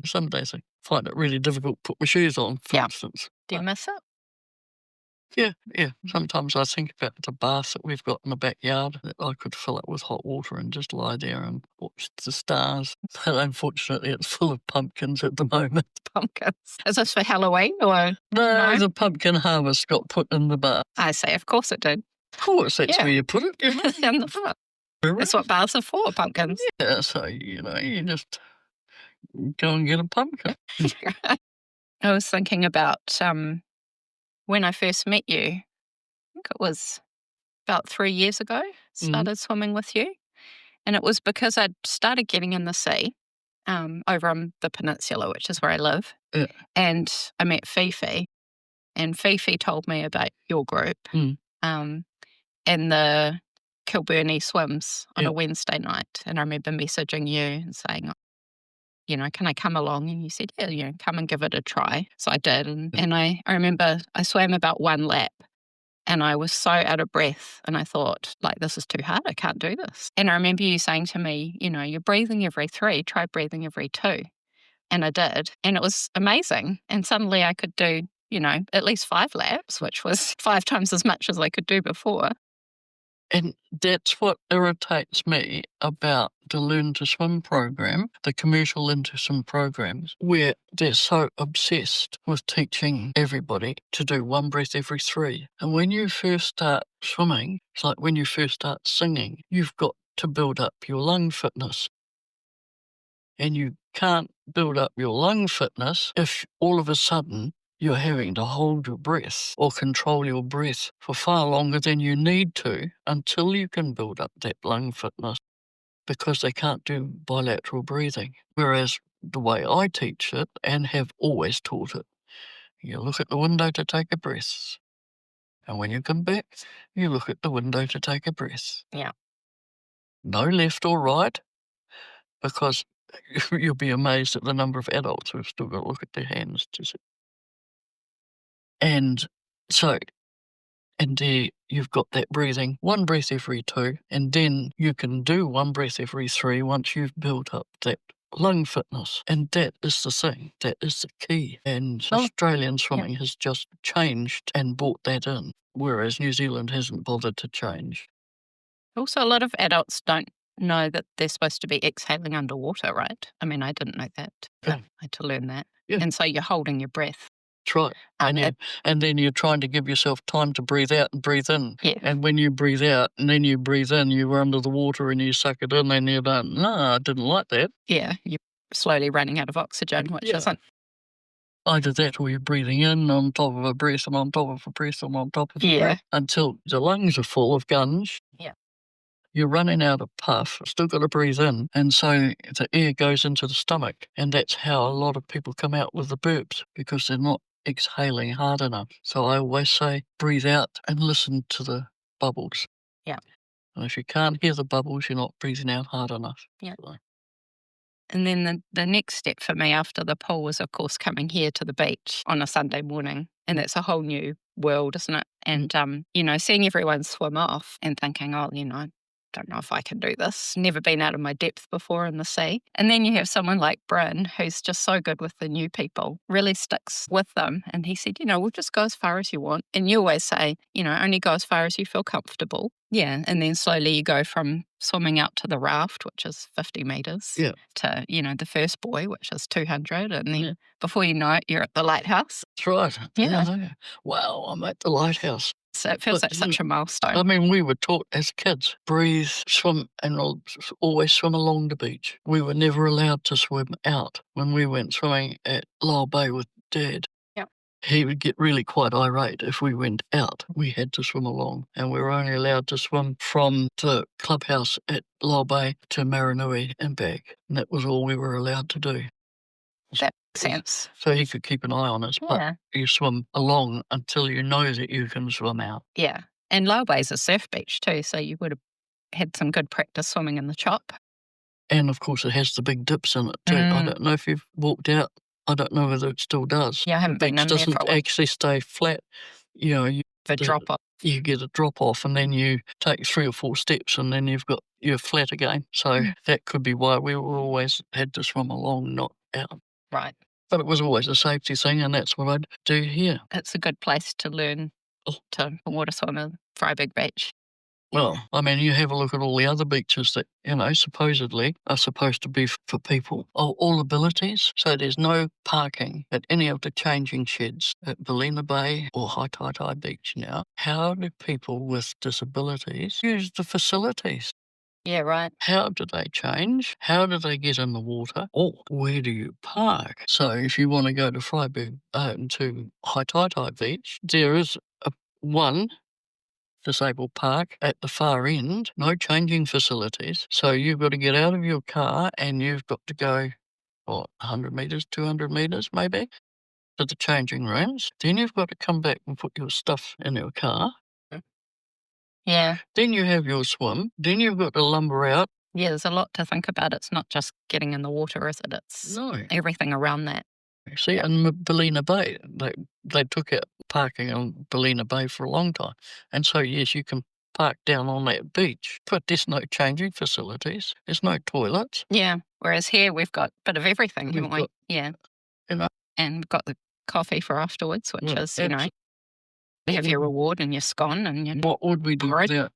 C: some days I find it really difficult to put my shoes on, for instance.
B: Do you miss it?
C: Yeah. Sometimes I think about the bath that we've got in the backyard, that I could fill it with hot water and just lie there and watch the stars. But unfortunately, it's full of pumpkins at the moment.
B: Pumpkins. Is this for Halloween or?
C: No, the pumpkin harvest got put in the bath.
B: I say, of course it did.
C: Of course, that's where you put it.
B: In the bath. That's what baths are for, pumpkins.
C: Yeah, so, you just go and get a pumpkin.
B: I was thinking about when I first met you. I think it was about 3 years ago, started swimming with you. And it was because I'd started getting in the sea over on the peninsula, which is where I live.
C: Yeah.
B: And I met Fifi, and Fifi told me about your group and the Kilburnie swims on a Wednesday night. And I remember messaging you and saying, can I come along? And you said, yeah, come and give it a try. So I did. And I remember I swam about one lap. And I was so out of breath, and I thought, this is too hard. I can't do this. And I remember you saying to me, you're breathing every 3, try breathing every 2. And I did. And it was amazing. And suddenly I could do, at least 5 laps, which was 5 times as much as I could do before.
C: And that's what irritates me about the Learn to Swim program, the commercial Learn to Swim programs, where they're so obsessed with teaching everybody to do 1 breath every 3. And when you first start swimming, it's like when you first start singing, you've got to build up your lung fitness. And you can't build up your lung fitness if all of a sudden you're having to hold your breath or control your breath for far longer than you need to until you can build up that lung fitness, because they can't do bilateral breathing. Whereas the way I teach it and have always taught it, you look at the window to take a breath. And when you come back, you look at the window to take a breath.
B: Yeah.
C: No left or right, because you'll be amazed at the number of adults who've still got to look at their hands to see. And so, and there you've got that breathing, 1 breath every 2, and then you can do 1 breath every 3 once you've built up that lung fitness. And that is the thing, that is the key. And Australian swimming has just changed and brought that in, whereas New Zealand hasn't bothered to change.
B: Also, a lot of adults don't know that they're supposed to be exhaling underwater, right? I mean, I didn't know that. I had to learn that.
C: Yeah.
B: And so you're holding your breath.
C: That's right. And then you're trying to give yourself time to breathe out and breathe in.
B: Yeah.
C: And when you breathe out and then you breathe in, you're under the water and you suck it in and you don't, no, I didn't like that.
B: Yeah, you're slowly running out of oxygen, which isn't.
C: Either that or you're breathing in on top of a breath and on top of a breath and on top of a breath until the lungs are full of gunge.
B: Yeah.
C: You're running out of puff, still got to breathe in, and so the air goes into the stomach. And that's how a lot of people come out with the burps, because they're not exhaling hard enough. So I always say, breathe out and listen to the bubbles.
B: Yeah.
C: And if you can't hear the bubbles, you're not breathing out hard enough.
B: Yeah. And then the next step for me after the pool was, of course, coming here to the beach on a Sunday morning. And that's a whole new world, isn't it? And, seeing everyone swim off and thinking, don't know if I can do this. Never been out of my depth before in the sea. And then you have someone like Bryn, who's just so good with the new people, really sticks with them. And he said, we'll just go as far as you want. And you always say, only go as far as you feel comfortable. Yeah. And then slowly you go from swimming out to the raft, which is 50 metres, to, the first buoy, which is 200. And then before you know it, you're at the lighthouse.
C: That's right.
B: Yeah.
C: Wow, I'm at the lighthouse.
B: So it feels like such a milestone.
C: I mean, we were taught as kids, breathe, swim, and always swim along the beach. We were never allowed to swim out. When we went swimming at Lyle Bay with Dad, he would get really quite irate if we went out. We had to swim along, and we were only allowed to swim from the clubhouse at Lyle Bay to Maranui and back. And that was all we were allowed to do.
B: That makes sense.
C: So he could keep an eye on us, but you swim along until you know that you can swim out.
B: Yeah. And Lyle Bay's a surf beach too, so you would have had some good practice swimming in the chop.
C: And of course it has the big dips in it too. I don't know if you've walked out. I don't know whether it still does.
B: Yeah, I haven't been in there for a while.
C: It doesn't actually stay flat. The
B: drop off.
C: You get a drop off and then you take 3 or 4 steps and then you're flat again. So that could be why we were always had to swim along, not out.
B: Right.
C: But it was always a safety thing, and that's what I'd do here.
B: It's a good place to learn to water swim in Freyberg Beach.
C: Well, I mean, you have a look at all the other beaches that, supposedly are supposed to be for people of all abilities. So there's no parking at any of the changing sheds at Ballina Bay or Hutt Beach now. How do people with disabilities use the facilities?
B: Yeah, right.
C: How do they change? How do they get in the water? Or where do you park? So if you want to go to Freyberg, to Hutt Beach, there is one disabled park at the far end, no changing facilities. So you've got to get out of your car and you've got to go 100 metres, 200 metres maybe, to the changing rooms. Then you've got to come back and put your stuff in your car.
B: Yeah.
C: Then you have your swim. Then you've got to lumber out.
B: Yeah, there's a lot to think about. It's not just getting in the water, is it? It's everything around that.
C: See, in Ballina Bay, they took out parking on Ballina Bay for a long time. And so, yes, you can park down on that beach, but there's no changing facilities. There's no toilets.
B: Yeah, whereas here we've got a bit of everything, haven't we? Yeah.
C: You know,
B: and got the coffee for afterwards, which is, you know, you have your reward and your scone and your
C: what would we do without?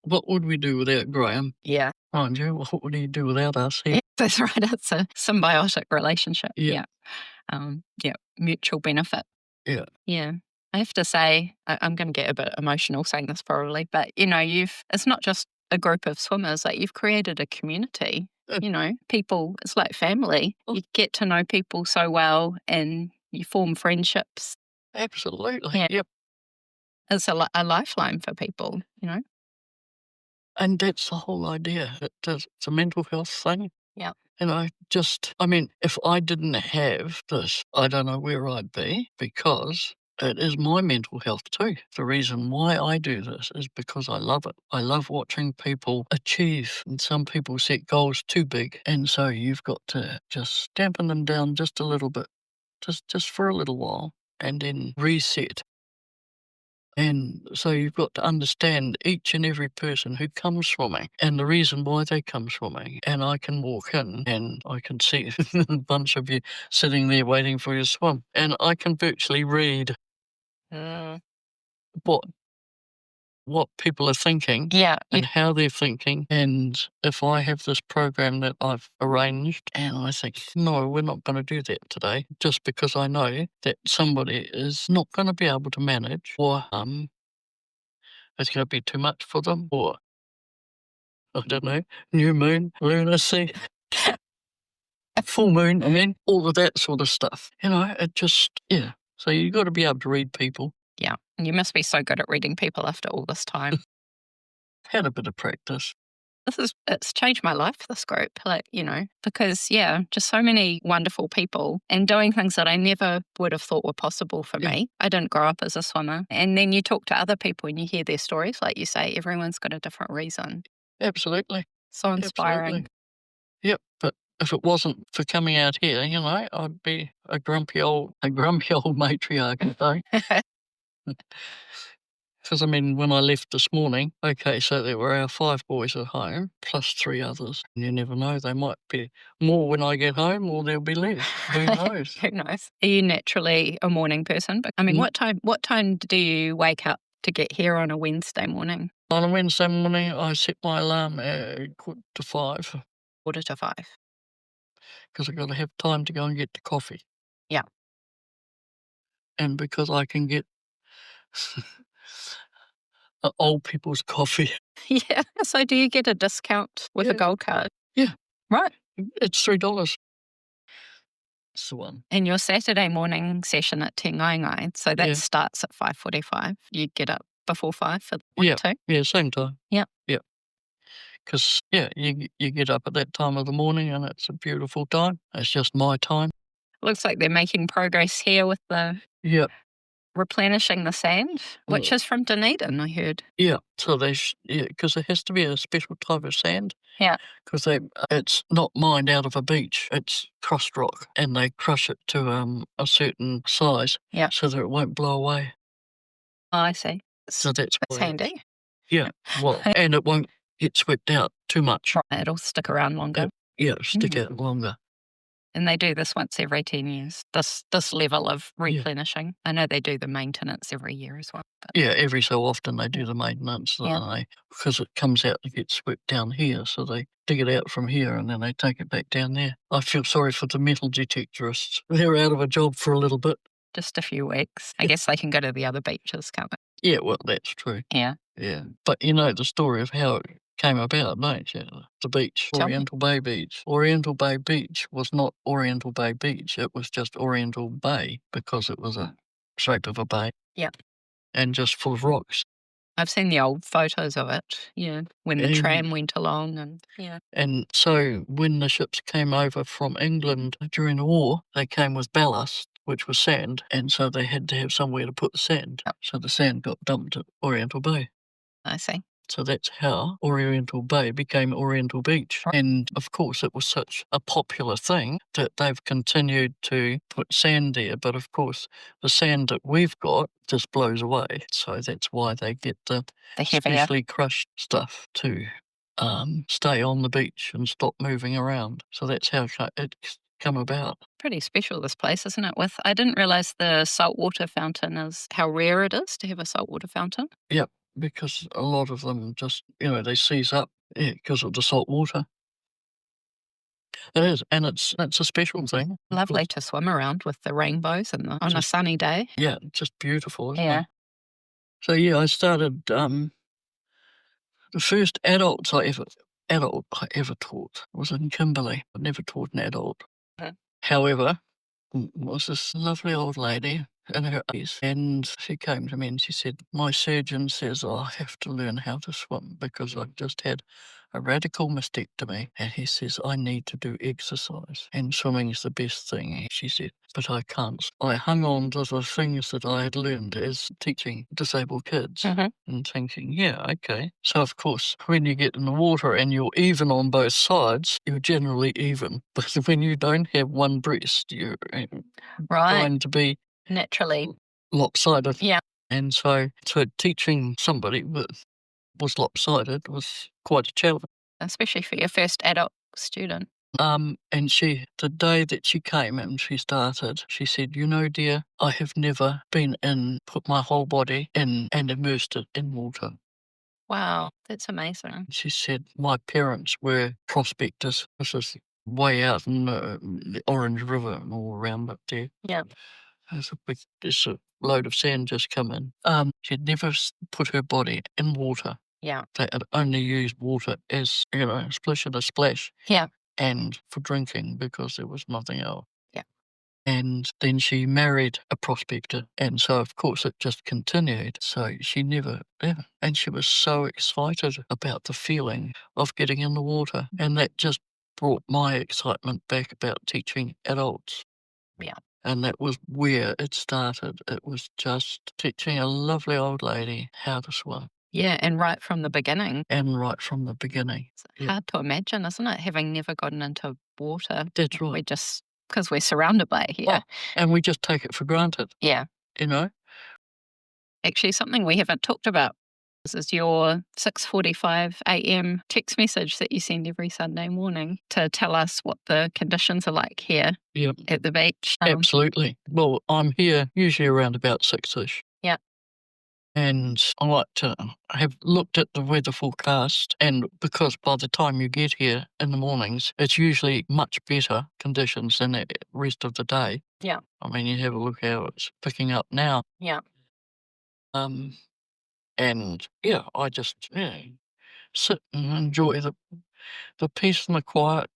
C: What would we do without Graham?
B: Yeah.
C: Mind you, what would he do without us here?
B: That's right. It's a symbiotic relationship.
C: Yeah.
B: Mutual benefit.
C: Yeah.
B: Yeah. I have to say, I'm going to get a bit emotional saying this probably, but, you know, it's not just a group of swimmers, like you've created a community. You know, people, it's like family. You get to know people so well and you form friendships.
C: Absolutely.
B: Yeah.
C: Yep.
B: It's a lifeline for people, you know.
C: And that's the whole idea. It's a mental health thing.
B: Yeah.
C: And if I didn't have this, I don't know where I'd be, because it is my mental health too. The reason why I do this is because I love it. I love watching people achieve, and some people set goals too big. And so you've got to just dampen them down just a little bit, just for a little while, and then reset. And so you've got to understand each and every person who comes swimming and the reason why they come swimming. And I can walk in and I can see a bunch of you sitting there waiting for your swim. And I can virtually read what people are thinking and how they're thinking. And if I have this program that I've arranged and I think, no, we're not going to do that today, just because I know that somebody is not going to be able to manage, or it's going to be too much for them, or I don't know, new moon, lunacy, full moon, all of that sort of stuff. You know, it just, So you've got to be able to read people.
B: Yeah. And you must be so good at reading people after all this time.
C: Had a bit of practice.
B: It's changed my life, this group, because, just so many wonderful people and doing things that I never would have thought were possible for me. I didn't grow up as a swimmer. And then you talk to other people and you hear their stories. Like you say, everyone's got a different reason.
C: Absolutely.
B: So inspiring.
C: Absolutely. Yep. But if it wasn't for coming out here, I'd be a grumpy old matriarch today. Because, when I left this morning, so there were our 5 boys at home, plus 3 others. You never know, they might be more when I get home, or there'll be less. Who knows?
B: Who knows? Are you naturally a morning person? But what time do you wake up to get here on a Wednesday morning?
C: On a Wednesday morning, I set my alarm at 4:45.
B: 4:45.
C: Because I've got to have time to go and get the coffee.
B: Yeah.
C: And because I can get old people's coffee.
B: Yeah. So do you get a discount with a gold card?
C: Yeah.
B: Right.
C: It's $3. It's the one.
B: And your Saturday morning session at Te Ngaingai, so that starts at 5:45. You get up before 5 for the too?
C: Yeah, same time.
B: Yeah.
C: Yeah. Because, you get up at that time of the morning and it's a beautiful time. It's just my time.
B: Looks like they're making progress here with the replenishing the sand, which is from Dunedin, I heard.
C: Yeah, so because it has to be a special type of sand.
B: Yeah.
C: Because it's not mined out of a beach. It's crushed rock, and they crush it to a certain size, so that it won't blow away.
B: Oh, I see.
C: So that's
B: handy.
C: Yeah, well, and it won't get swept out too much.
B: Right, it'll stick around longer.
C: Stick out longer.
B: And they do this once every 10 years, this level of replenishing. I know they do the maintenance every year as well. But
C: every so often they do the maintenance, because it comes out, it gets swept down here, so they dig it out from here and then they take it back down there. I feel sorry for the metal detectorists. They're out of a job for a little bit.
B: Just a few weeks. I guess they can go to the other beaches, can't they?
C: Yeah, well, that's true.
B: Yeah.
C: Yeah. But you know the story of how it came about, don't you? The beach, Oriental Bay Beach. Oriental Bay Beach was not Oriental Bay Beach. It was just Oriental Bay because it was a shape of a bay.
B: Yeah.
C: And just full of rocks.
B: I've seen the old photos of it, when the tram went along and,
C: And so when the ships came over from England during the war, they came with ballast, which was sand, and so they had to have somewhere to put the sand.
B: Yep.
C: So the sand got dumped at Oriental Bay.
B: I see.
C: So that's how Oriental Bay became Oriental Beach.
B: Right.
C: And of course, it was such a popular thing that they've continued to put sand there. But of course, the sand that we've got just blows away. So that's why they get the
B: heavier.
C: specially crushed stuff to stay on the beach and stop moving around. So that's how it's come about.
B: Pretty special, this place, isn't it? I didn't realise the saltwater fountain is how rare it is to have a saltwater fountain.
C: Yep. Because a lot of them just, they seize up because of the salt water. It is, and it's a special thing.
B: Lovely to swim around with the rainbows and on a sunny day.
C: Yeah, just beautiful, isn't it? So I started, the first adult I ever taught was in Kimberley. I never taught an adult.
B: Okay.
C: However, was this lovely old lady in her 80s, and she came to me and she said, my surgeon says I have to learn how to swim because I've just had a radical mastectomy, and he says I need to do exercise, and swimming is the best thing, she said, but I can't. I hung on to the things that I had learned as teaching disabled kids and thinking, okay. So of course, when you get in the water and you're even on both sides, you're generally even. But when you don't have one breast, you're going to be
B: naturally
C: lopsided.
B: Yeah.
C: And so teaching somebody that was lopsided was quite a challenge.
B: Especially for your first adult student.
C: And the day that she came and she started, she said, dear, I have never put my whole body in and immersed it in water.
B: Wow, that's amazing.
C: She said, my parents were prospectors. This is way out in the Orange River and all around up there.
B: Yeah.
C: There's a load of sand just come in. She'd never put her body in water.
B: Yeah.
C: They had only used water as, splish and a splash.
B: Yeah.
C: And for drinking because there was nothing else.
B: Yeah.
C: And then she married a prospector, and so of course it just continued. So she never, and she was so excited about the feeling of getting in the water, and that just brought my excitement back about teaching adults.
B: Yeah.
C: And that was where it started. It was just teaching a lovely old lady how to swim.
B: Yeah, and right from the beginning.
C: It's
B: hard to imagine, isn't it? Having never gotten into water.
C: That's right.
B: We just, because we're surrounded by it here.
C: And we just take it for granted.
B: Yeah. Actually, something we haven't talked about is your 6:45 a.m. text message that you send every Sunday morning to tell us what the conditions are like here at the beach.
C: Absolutely. Well, I'm here usually around about 6ish.
B: Yeah.
C: And I like to have looked at the weather forecast, and because by the time you get here in the mornings, it's usually much better conditions than the rest of the day.
B: Yeah.
C: I mean, you have a look how it's picking up now.
B: Yeah.
C: And I just sit and enjoy the peace and the quiet.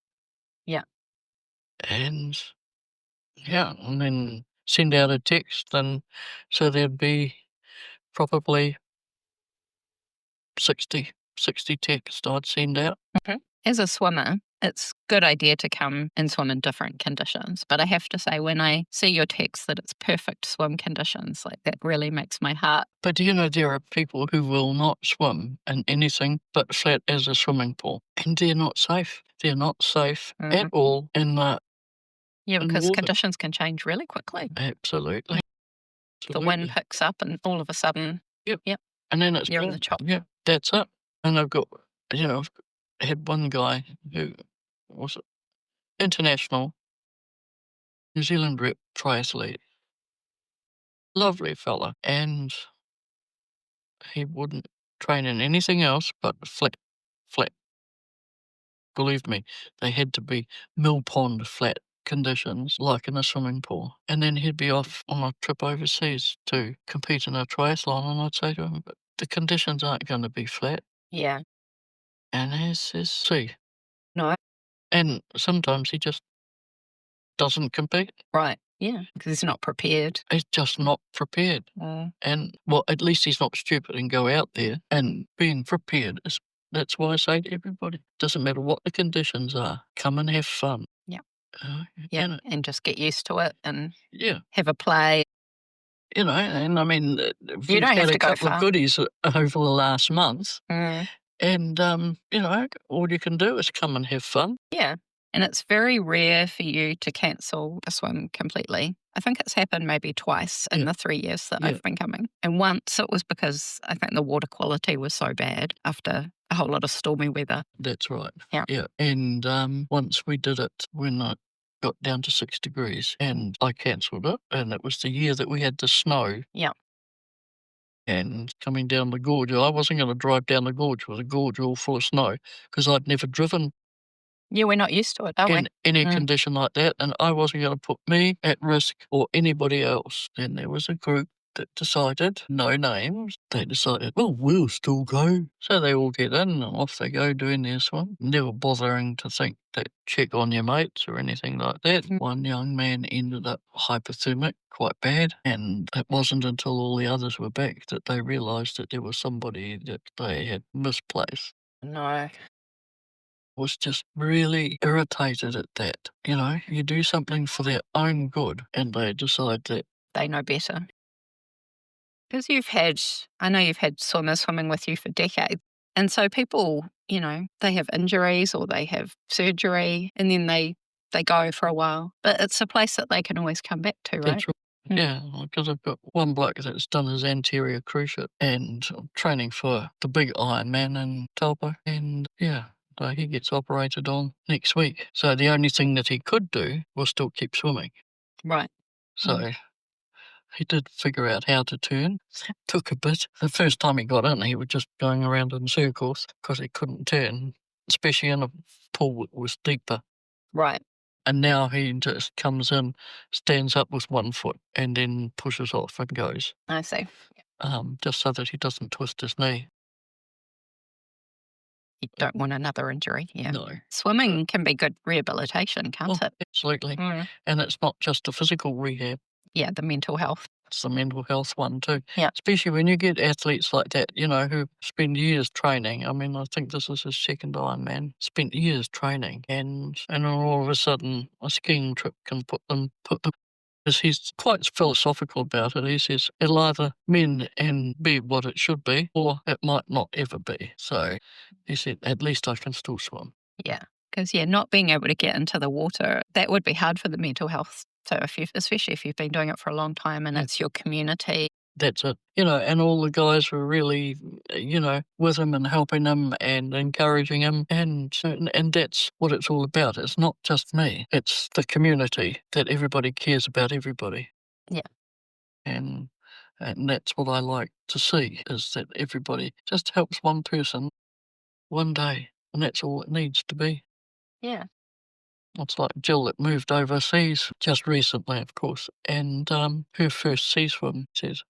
B: Yeah.
C: And and then send out a text, and so there'd be probably 60 texts I'd send out.
B: As a swimmer, it's a good idea to come and swim in different conditions. But I have to say, when I see your text that it's perfect swim conditions, like that really makes my heart.
C: But there are people who will not swim in anything but flat as a swimming pool. And they're not safe. They're not safe at all in the
B: because
C: water.
B: Conditions can change really quickly.
C: Absolutely.
B: The wind picks up and all of a sudden,
C: Yep. And then you're
B: in the chop.
C: Yeah, that's it. And I've got, I've had one guy who was international New Zealand rep triathlete. Lovely fella. And he wouldn't train in anything else but flat. Believe me, they had to be mill pond flat conditions, like in a swimming pool. And then he'd be off on a trip overseas to compete in a triathlon, and I'd say to him, but the conditions aren't going to be flat.
B: Yeah.
C: And he says, see.
B: No.
C: And sometimes he just doesn't compete.
B: Right. Yeah, because he's not prepared.
C: He's just not prepared. And, well, at least he's not stupid and go out there. And being prepared that's why I say to everybody, doesn't matter what the conditions are, come and have fun.
B: Yeah.
C: Yeah.
B: And just get used to it and
C: Yeah.
B: have a play.
C: And I mean,
B: You
C: we've
B: don't have
C: had
B: to
C: a
B: go
C: couple
B: far.
C: of goodies over the last month.
B: Mm.
C: And, all you can do is come and have fun.
B: Yeah. And it's very rare for you to cancel a swim completely. I think it's happened maybe twice in the 3 years that I've been coming. And once it was because I think the water quality was so bad after a whole lot of stormy weather.
C: That's right.
B: Yeah.
C: And once we did it when I got down to 6 degrees and I cancelled it. And it was the year that we had the snow.
B: Yeah.
C: And coming down the gorge, I wasn't going to drive down the gorge with a gorge all full of snow because I'd never driven
B: Yeah, we're not used to it, are we?
C: in any condition like that, and I wasn't going to put me at risk or anybody else. Then there was a group that decided, no names, they decided, well, we'll still go. So they all get in and off they go doing their swim. Never bothering to think that check on your mates or anything like that. One young man ended up hypothermic quite bad, and it wasn't until all the others were back that they realised that there was somebody that they had misplaced.
B: No.
C: Was just really irritated at that. You do something for their own good and they decide that
B: They know better. Because I know you've had swimmers swimming with you for decades. And so people, they have injuries or they have surgery and then they go for a while. But it's a place that they can always come back to, right?
C: That's right. Yeah, because I've got one bloke that's done his anterior cruciate and training for the big Ironman in Taupo. And so he gets operated on next week. So the only thing that he could do was still keep swimming.
B: Right.
C: So he did figure out how to turn. Took a bit. The first time he got in, he was just going around in circles because he couldn't turn, especially in a pool that was deeper.
B: Right.
C: And now he just comes in, stands up with 1 foot, and then pushes off and goes.
B: I see.
C: Just so that he doesn't twist his knee.
B: You don't want another injury. Yeah.
C: No.
B: Swimming can be good rehabilitation, can't it?
C: Absolutely. And it's not just a physical rehab.
B: Yeah, the mental health.
C: It's the mental health one too.
B: Yeah.
C: Especially when you get athletes like that, who spend years training. I mean, I think this is his second Ironman. Spent years training, and then all of a sudden, a skiing trip can put them. Because he's quite philosophical about it. He says it'll either mend and be what it should be, or it might not ever be. So he said, at least I can still swim.
B: Yeah. Because, not being able to get into the water, that would be hard for the mental health. So especially if you've been doing it for a long time and it's your community.
C: That's it. And all the guys were really, with him and helping him and encouraging him. And that's what it's all about. It's not just me. It's the community that everybody cares about everybody.
B: Yeah.
C: And that's what I like to see, is that everybody just helps one person one day. And that's all it needs to be.
B: Yeah.
C: It's like Jill that moved overseas just recently, of course. And her first sea swim says,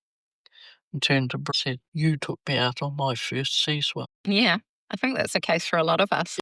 C: and turned to Brett and said, you took me out on my first sea swim.
B: Yeah, I think that's the case for a lot of us.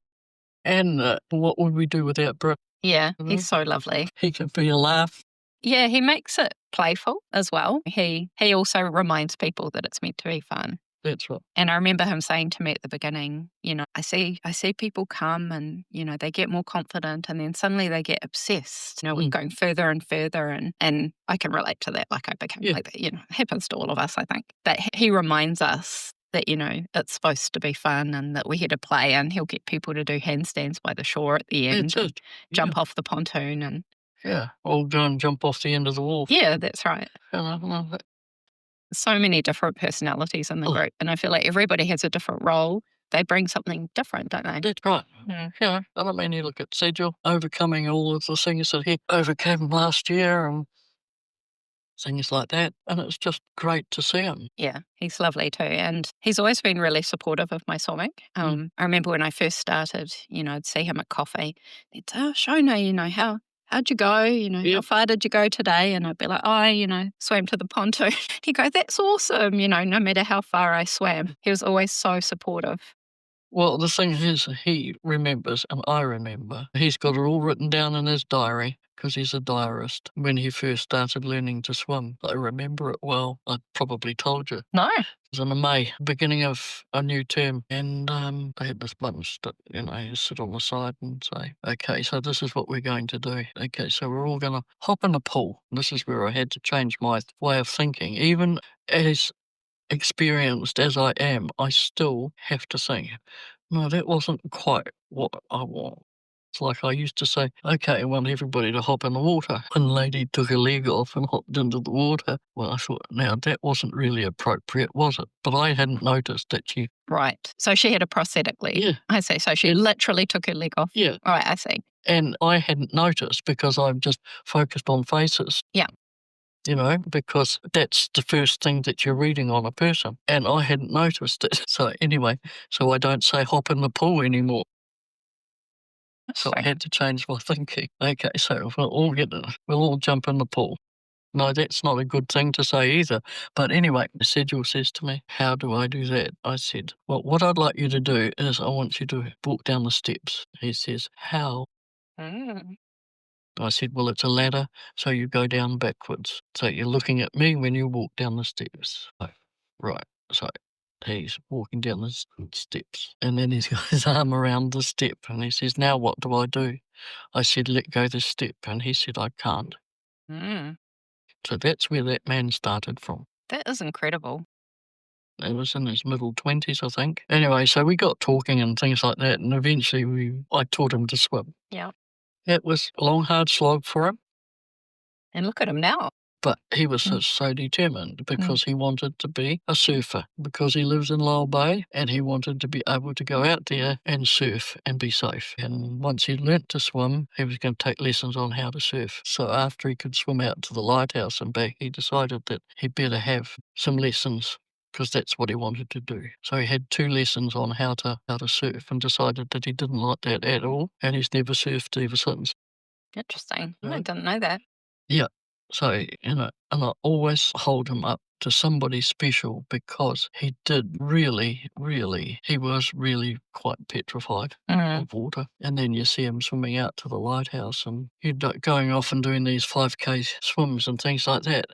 C: And what would we do without Brett?
B: Yeah, he's so lovely.
C: He can be a laugh.
B: Yeah, he makes it playful as well. He also reminds people that it's meant to be fun.
C: That's right.
B: And I remember him saying to me at the beginning, I see people come and, they get more confident and then suddenly they get obsessed, with going further and further. And I can relate to that. Like I became like that, it happens to all of us, I think. But he reminds us that, it's supposed to be fun and that we're here to play, and he'll get people to do handstands by the shore at the end.
C: That's it.
B: Jump off the pontoon and...
C: Yeah, or go and jump off the end of the wharf.
B: Yeah, that's right. So many different personalities in the group, and I feel like everybody has a different role. They bring something different, don't they?
C: That's right. Yeah. I mean, you look at Sedgwick overcoming all of the things that he overcame last year and things like that, and it's just great to see him.
B: Yeah, he's lovely too, and he's always been really supportive of my swimming. I remember when I first started, I'd see him at coffee. He'd say, Shona, how'd you go? How far did you go today? And I'd be like, swam to the pontoon. He'd go, that's awesome, no matter how far I swam. He was always so supportive.
C: Well, the thing is, he remembers, and I remember. He's got it all written down in his diary because he's a diarist. When he first started learning to swim, I remember it well. I probably told you.
B: No.
C: It was in May, beginning of a new term, and they had this bunch that, you sit on the side and say, okay, so this is what we're going to do. Okay, so we're all going to hop in the pool. This is where I had to change my way of thinking. Even as experienced as I am, I still have to think, no, that wasn't quite what I want. It's like I used to say, okay, I want everybody to hop in the water. One lady took her leg off and hopped into the water. Well, I thought, now that wasn't really appropriate, was it? But I hadn't noticed that she...
B: Right. So she had a prosthetic leg.
C: Yeah.
B: I see. So she literally took her leg off.
C: Yeah.
B: All right, I see.
C: And I hadn't noticed because I've just focused on faces.
B: Yeah.
C: Because that's the first thing that you're reading on a person. And I hadn't noticed it. So anyway, I don't say hop in the pool anymore. So I had to change my thinking. Okay, so we'll all jump in the pool. No, that's not a good thing to say either. But anyway, Sedgwick says to me, how do I do that? I said, well, what I'd like you to do is I want you to walk down the steps. He says, how? I said, well, it's a ladder, so you go down backwards. So you're looking at me when you walk down the steps. Oh, right. So he's walking down the steps, and then he's got his arm around the step, and he says, now what do I do? I said, let go the step, and he said, I can't. So that's where that man started from.
B: That is incredible.
C: He was in his middle 20s, I think. Anyway, so we got talking and things like that, and eventually I taught him to swim.
B: Yeah.
C: It was a long, hard slog for him.
B: And look at him now.
C: But he was so determined because he wanted to be a surfer, because he lives in Lowell Bay and he wanted to be able to go out there and surf and be safe. And once he learnt to swim, he was going to take lessons on how to surf. So after he could swim out to the lighthouse and back, he decided that he'd better have some lessons because that's what he wanted to do. So he had 2 lessons on how to surf and decided that he didn't like that at all, and he's never surfed ever since.
B: Interesting. I didn't know that.
C: Yeah. So, and I always hold him up to somebody special because he did really, he was really quite petrified of water. And then you see him swimming out to the lighthouse and going off and doing these 5K swims and things like that.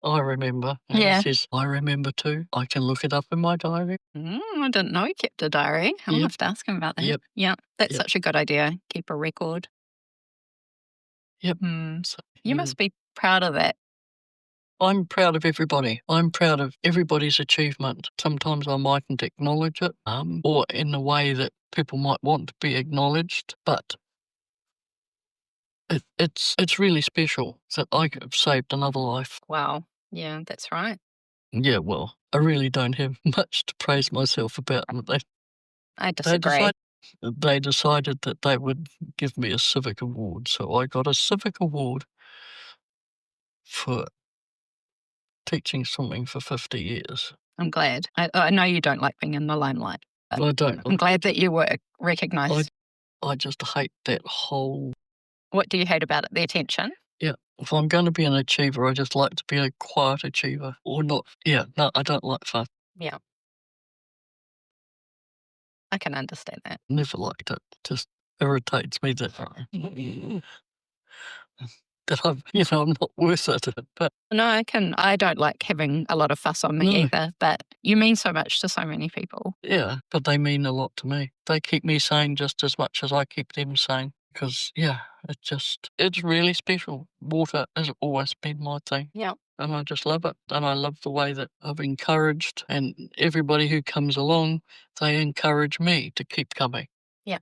C: I remember. And he says, I remember too. I can look it up in my diary.
B: I didn't know he kept a diary. I'll have to ask him about that.
C: Yep.
B: Yeah, that's such a good idea. Keep a record.
C: Yep.
B: So, you must be proud of that.
C: I'm proud of everybody. I'm proud of everybody's achievement. Sometimes I mightn't acknowledge it, or in the way that people might want to be acknowledged, but it's really special that I have saved another life.
B: Wow. Yeah, that's right.
C: Yeah, well, I really don't have much to praise myself about.
B: I disagree.
C: They decided that they would give me a civic award, so I got a civic award for teaching swimming for 50 years.
B: I'm glad. I know you don't like being in the limelight.
C: I don't.
B: I'm glad that you were recognised.
C: I just hate that whole...
B: What do you hate about it? The attention?
C: Yeah. If I'm going to be an achiever, I just like to be a quiet achiever. Or not. Yeah, no, I don't like fun.
B: Yeah. I can understand that.
C: Never liked it. Just irritates me that I'm not worth it. But
B: no, I don't like having a lot of fuss on me either, but you mean so much to so many people.
C: Yeah, but they mean a lot to me. They keep me sane just as much as I keep them sane. Because, it's really special. Water has always been my thing.
B: Yeah.
C: And I just love it. And I love the way that I've encouraged, and everybody who comes along, they encourage me to keep coming.
B: Yeah.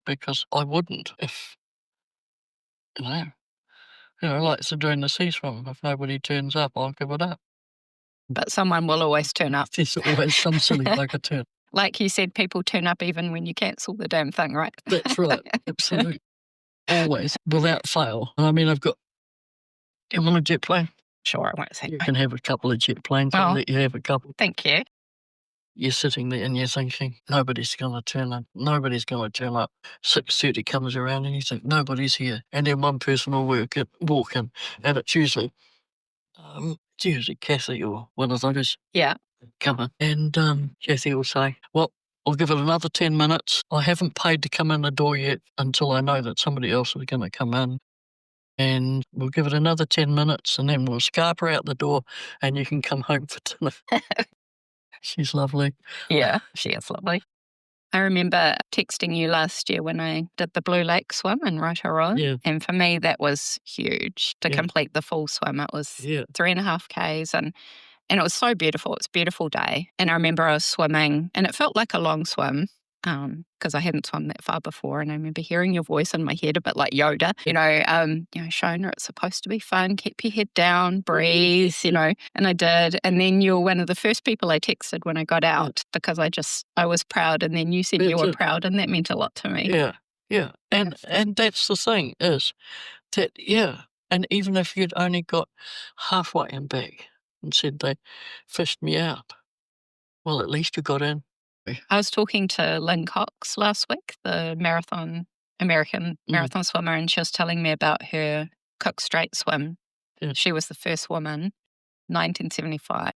C: Because I wouldn't if, like doing the sea swim. If nobody turns up, I'll give it up.
B: But someone will always turn up.
C: There's always some silly like a turn.
B: Like you said, people turn up even when you cancel the damn thing, right?
C: That's right. Absolutely. Always, without fail. I mean, do you want a jet plane?
B: Sure, I won't say
C: You can have a couple of jet planes. I'll let you have a couple.
B: Thank you.
C: You're sitting there and you're thinking, nobody's going to turn up. Nobody's going to turn up. 6:30 comes around and you think, nobody's here. And then one person will walk in, and it's usually Kathy or one of those.
B: Yeah.
C: Come on. And Kathy will say, well, I'll give it another 10 minutes. I haven't paid to come in the door yet until I know that somebody else is going to come in. And we'll give it another 10 minutes and then we'll scarp her out the door and you can come home for dinner. She's lovely.
B: Yeah, she is lovely. I remember texting you last year when I did the Blue Lake swim in Rotorua.
C: Yeah.
B: And for me, that was huge to complete the full swim. It was 3.5 Ks and it was so beautiful. It was a beautiful day. And I remember I was swimming and it felt like a long swim because I hadn't swum that far before. And I remember hearing your voice in my head a bit like Yoda, Shona, it's supposed to be fun. Keep your head down, breathe, and I did. And then you were one of the first people I texted when I got out because I was proud. And then you said you were proud and that meant a lot to me.
C: Yeah. And that's the thing is that, and even if you'd only got halfway and back and said they fished me out, well, at least you got in.
B: I was talking to Lynn Cox last week, the American marathon swimmer, and she was telling me about her Cook Strait swim. Yeah. She was the first woman, 1975.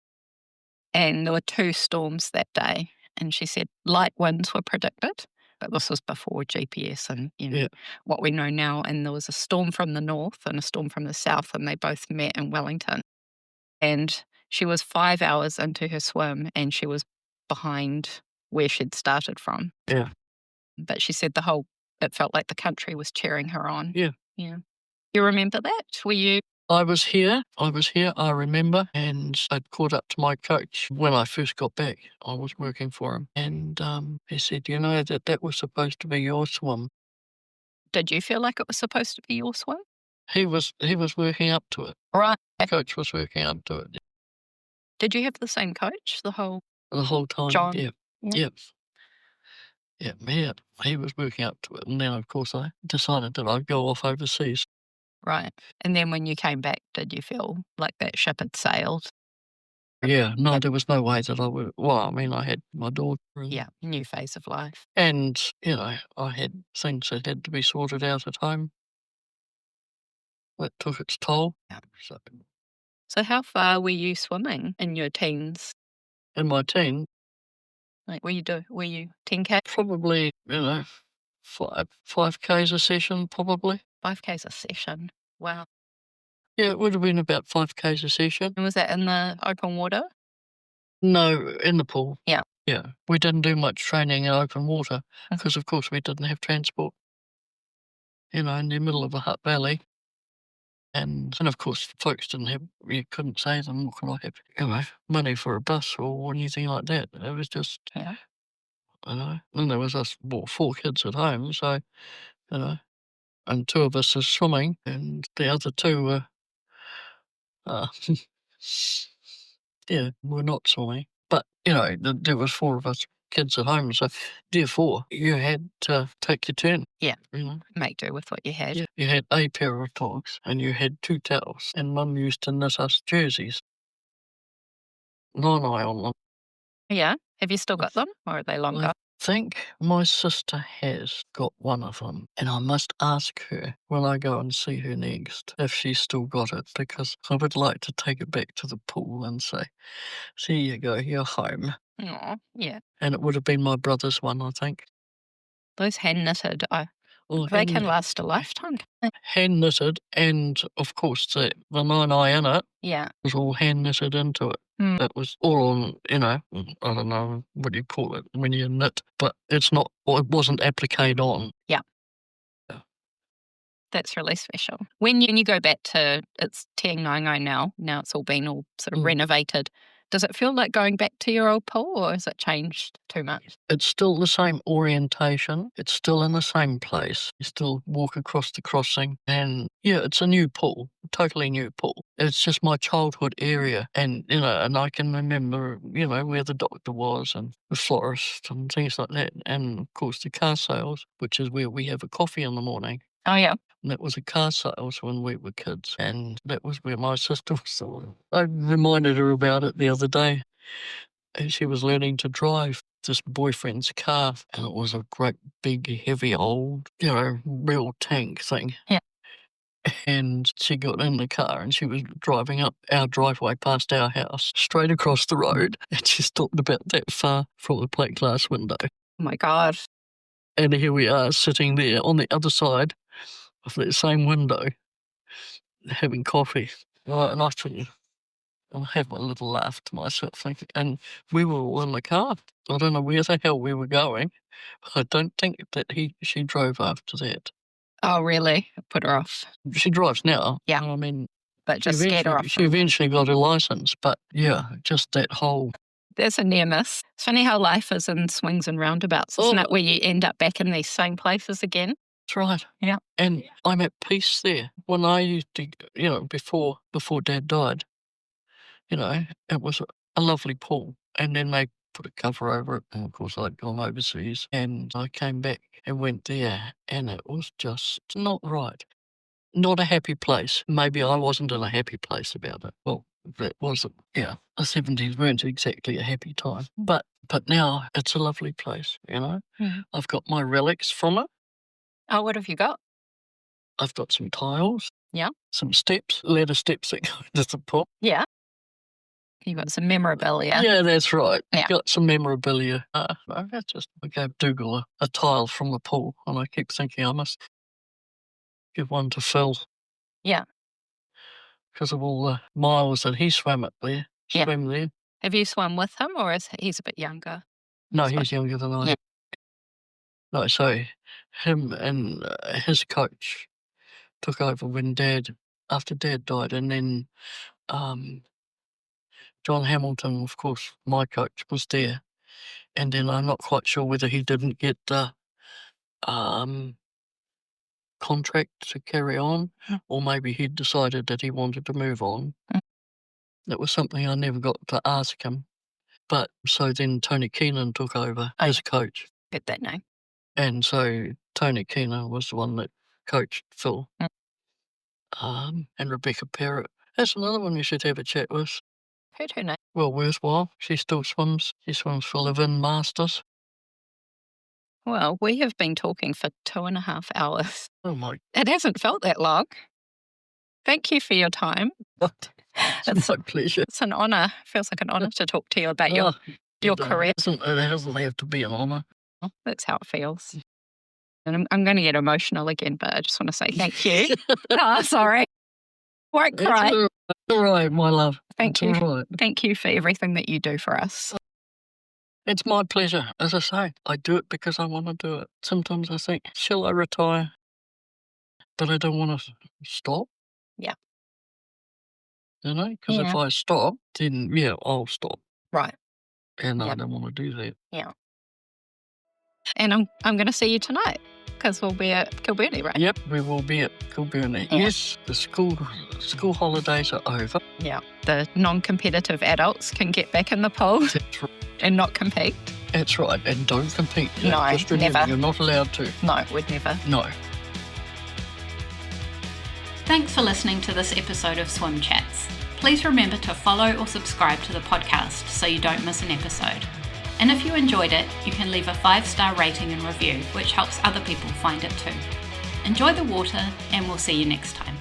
B: And there were 2 storms that day. And she said light winds were predicted, but this was before GPS and what we know now. And there was a storm from the north and a storm from the south, and they both met in Wellington. And she was 5 hours into her swim and she was behind where she'd started from.
C: Yeah.
B: But she said it felt like the country was cheering her on.
C: Yeah.
B: Yeah. You remember that? Were you?
C: I was here, I remember, and I'd caught up to my coach when I first got back. I was working for him, and he said, that was supposed to be your swim.
B: Did you feel like it was supposed to be your swim?
C: He was working up to it.
B: Right.
C: The coach was working up to it.
B: Did you have the same coach the whole
C: time?
B: John?
C: Yeah. Yep. Yeah, he was working up to it. And then, of course, I decided that I'd go off overseas.
B: Right. And then when you came back, did you feel like that ship had sailed?
C: Yeah, no, there was no way that I would. Well, I mean, I had my daughter.
B: Yeah, new phase of life.
C: And, I had things that had to be sorted out at home. That took its toll.
B: Yeah. So how far were you swimming in your teens?
C: In my teens?
B: Like, were you 10K?
C: Probably, 5 Ks a session, probably.
B: 5 Ks a session. Wow.
C: Yeah, it would have been about 5 Ks a session.
B: And was that in the open water?
C: No, in the pool.
B: Yeah.
C: Yeah. We didn't do much training in open water because, of course, we didn't have transport. In the middle of a Hutt Valley. And of course, folks you couldn't say to them, what can I have, money for a bus or anything like that. It was just, and there was us, 4 kids at home, so, and 2 of us are swimming, and the other 2 were, were not swimming. But, there was 4 of us kids at home, so therefore you had to take your turn.
B: Yeah, make do with what you had.
C: Yeah. You had a pair of togs and you had 2 towels, and Mum used to knit us jerseys. Naenae on them.
B: Yeah, have you still got them, or are they longer?
C: I think my sister has got one of them, and I must ask her when I go and see her next if she's still got it, because I would like to take it back to the pool and say, "There you go, you're home."
B: Oh, yeah.
C: And it would have been my brother's one, I think.
B: Those hand knitted, they can last a lifetime.
C: Hand knitted, and of course the Naenae in it was all hand knitted into it. That was all on, I don't know what you call it when you knit, but it wasn't appliqued on.
B: Yeah. That's really special. When you go back to, it's Te Ngaingai now it's all been sort of renovated. Does it feel like going back to your old pool, or has it changed too much?
C: It's still the same orientation. It's still in the same place. You still walk across the crossing, and it's a new pool, totally new pool. It's just my childhood area, and and I can remember, where the doctor was and the florist and things like that, and of course the car sales, which is where we have a coffee in the morning.
B: Oh yeah.
C: And that was a car sales when we were kids, and that was where my sister was. I reminded her about it the other day. And she was learning to drive this boyfriend's car, and it was a great big heavy old, real tank thing.
B: Yeah.
C: And she got in the car and she was driving up our driveway past our house, straight across the road, and she stopped about that far from the plate glass window.
B: Oh my God.
C: And here we are sitting there on the other side of that same window, having coffee. And I think I'll have my little laugh to myself thinking, and we were all in the car. I don't know where the hell we were going, but I don't think that she drove after that.
B: Oh, really? Put her off.
C: She drives now.
B: Yeah.
C: I mean,
B: But just scared her off.
C: she eventually got her license, but yeah, just that whole...
B: There's a near miss. It's funny how life is in swings and roundabouts, isn't it? Where you end up back in these same places again.
C: That's right.
B: Yeah.
C: And I'm at peace there. When I used to, before Dad died, it was a lovely pool. And then they put a cover over it. And of course, I'd gone overseas. And I came back and went there. And it was just not right. Not a happy place. Maybe I wasn't in a happy place about it. Well, that wasn't, the 70s weren't exactly a happy time. But now it's a lovely place,
B: Mm-hmm.
C: I've got my relics from it.
B: Oh, what have you got?
C: I've got some tiles.
B: Yeah.
C: Some steps, ladder steps that go into the pool.
B: Yeah. You got some memorabilia.
C: Yeah, that's right.
B: Yeah.
C: Got some memorabilia. I gave Dougal a tile from the pool, and I keep thinking I must give one to Phil.
B: Yeah.
C: Because of all the miles that he swam up there.
B: Yeah.
C: Swam there.
B: Have you swum with him, or he's a bit younger?
C: No, he's younger than I am.
B: Yeah.
C: No, so him and his coach took over after Dad died, and then John Hamilton, of course, my coach, was there. And then I'm not quite sure whether he didn't get the contract to carry on, or maybe he decided that he wanted to move on. That was something I never got to ask him. But so then Tony Keenan took over as coach.
B: Get that name.
C: And so Tony Keenan was the one that coached Phil. And Rebecca Parrott. That's another one you should have a chat with.
B: Who'd her name?
C: Well, worthwhile. She still swims. She swims for Live-In Masters.
B: Well, we have been talking for 2.5 hours.
C: Oh my!
B: It hasn't felt that long. Thank you for your time.
C: It's my pleasure.
B: It's an honour. Feels like an honour to talk to you about your career.
C: It doesn't have to be an honour.
B: That's how it feels. And I'm going to get emotional again, but I just want to say thank you. Oh, sorry. Won't cry.
C: It's all right, my love.
B: Thank
C: It's
B: you.
C: all right.
B: Thank you for everything that you do for us.
C: It's my pleasure. As I say, I do it because I want to do it. Sometimes I think, shall I retire? But I don't want to stop.
B: Yeah.
C: Because if I stop, then, I'll stop.
B: Right.
C: And I don't want to do that.
B: Yeah. And I'm going to see you tonight because we'll be at Kilburney, right?
C: Yep, we will be at Kilburney.
B: Yeah.
C: Yes, the school holidays are over.
B: Yeah. The non-competitive adults can get back in the pool
C: That's right.
B: and not compete.
C: That's right, and don't compete.
B: No,
C: just remember,
B: never.
C: You're not allowed to.
B: No, we'd never.
C: No.
A: Thanks for listening to this episode of Swim Chats. Please remember to follow or subscribe to the podcast so you don't miss an episode. And if you enjoyed it, you can leave a 5-star rating and review, which helps other people find it too. Enjoy the water, and we'll see you next time.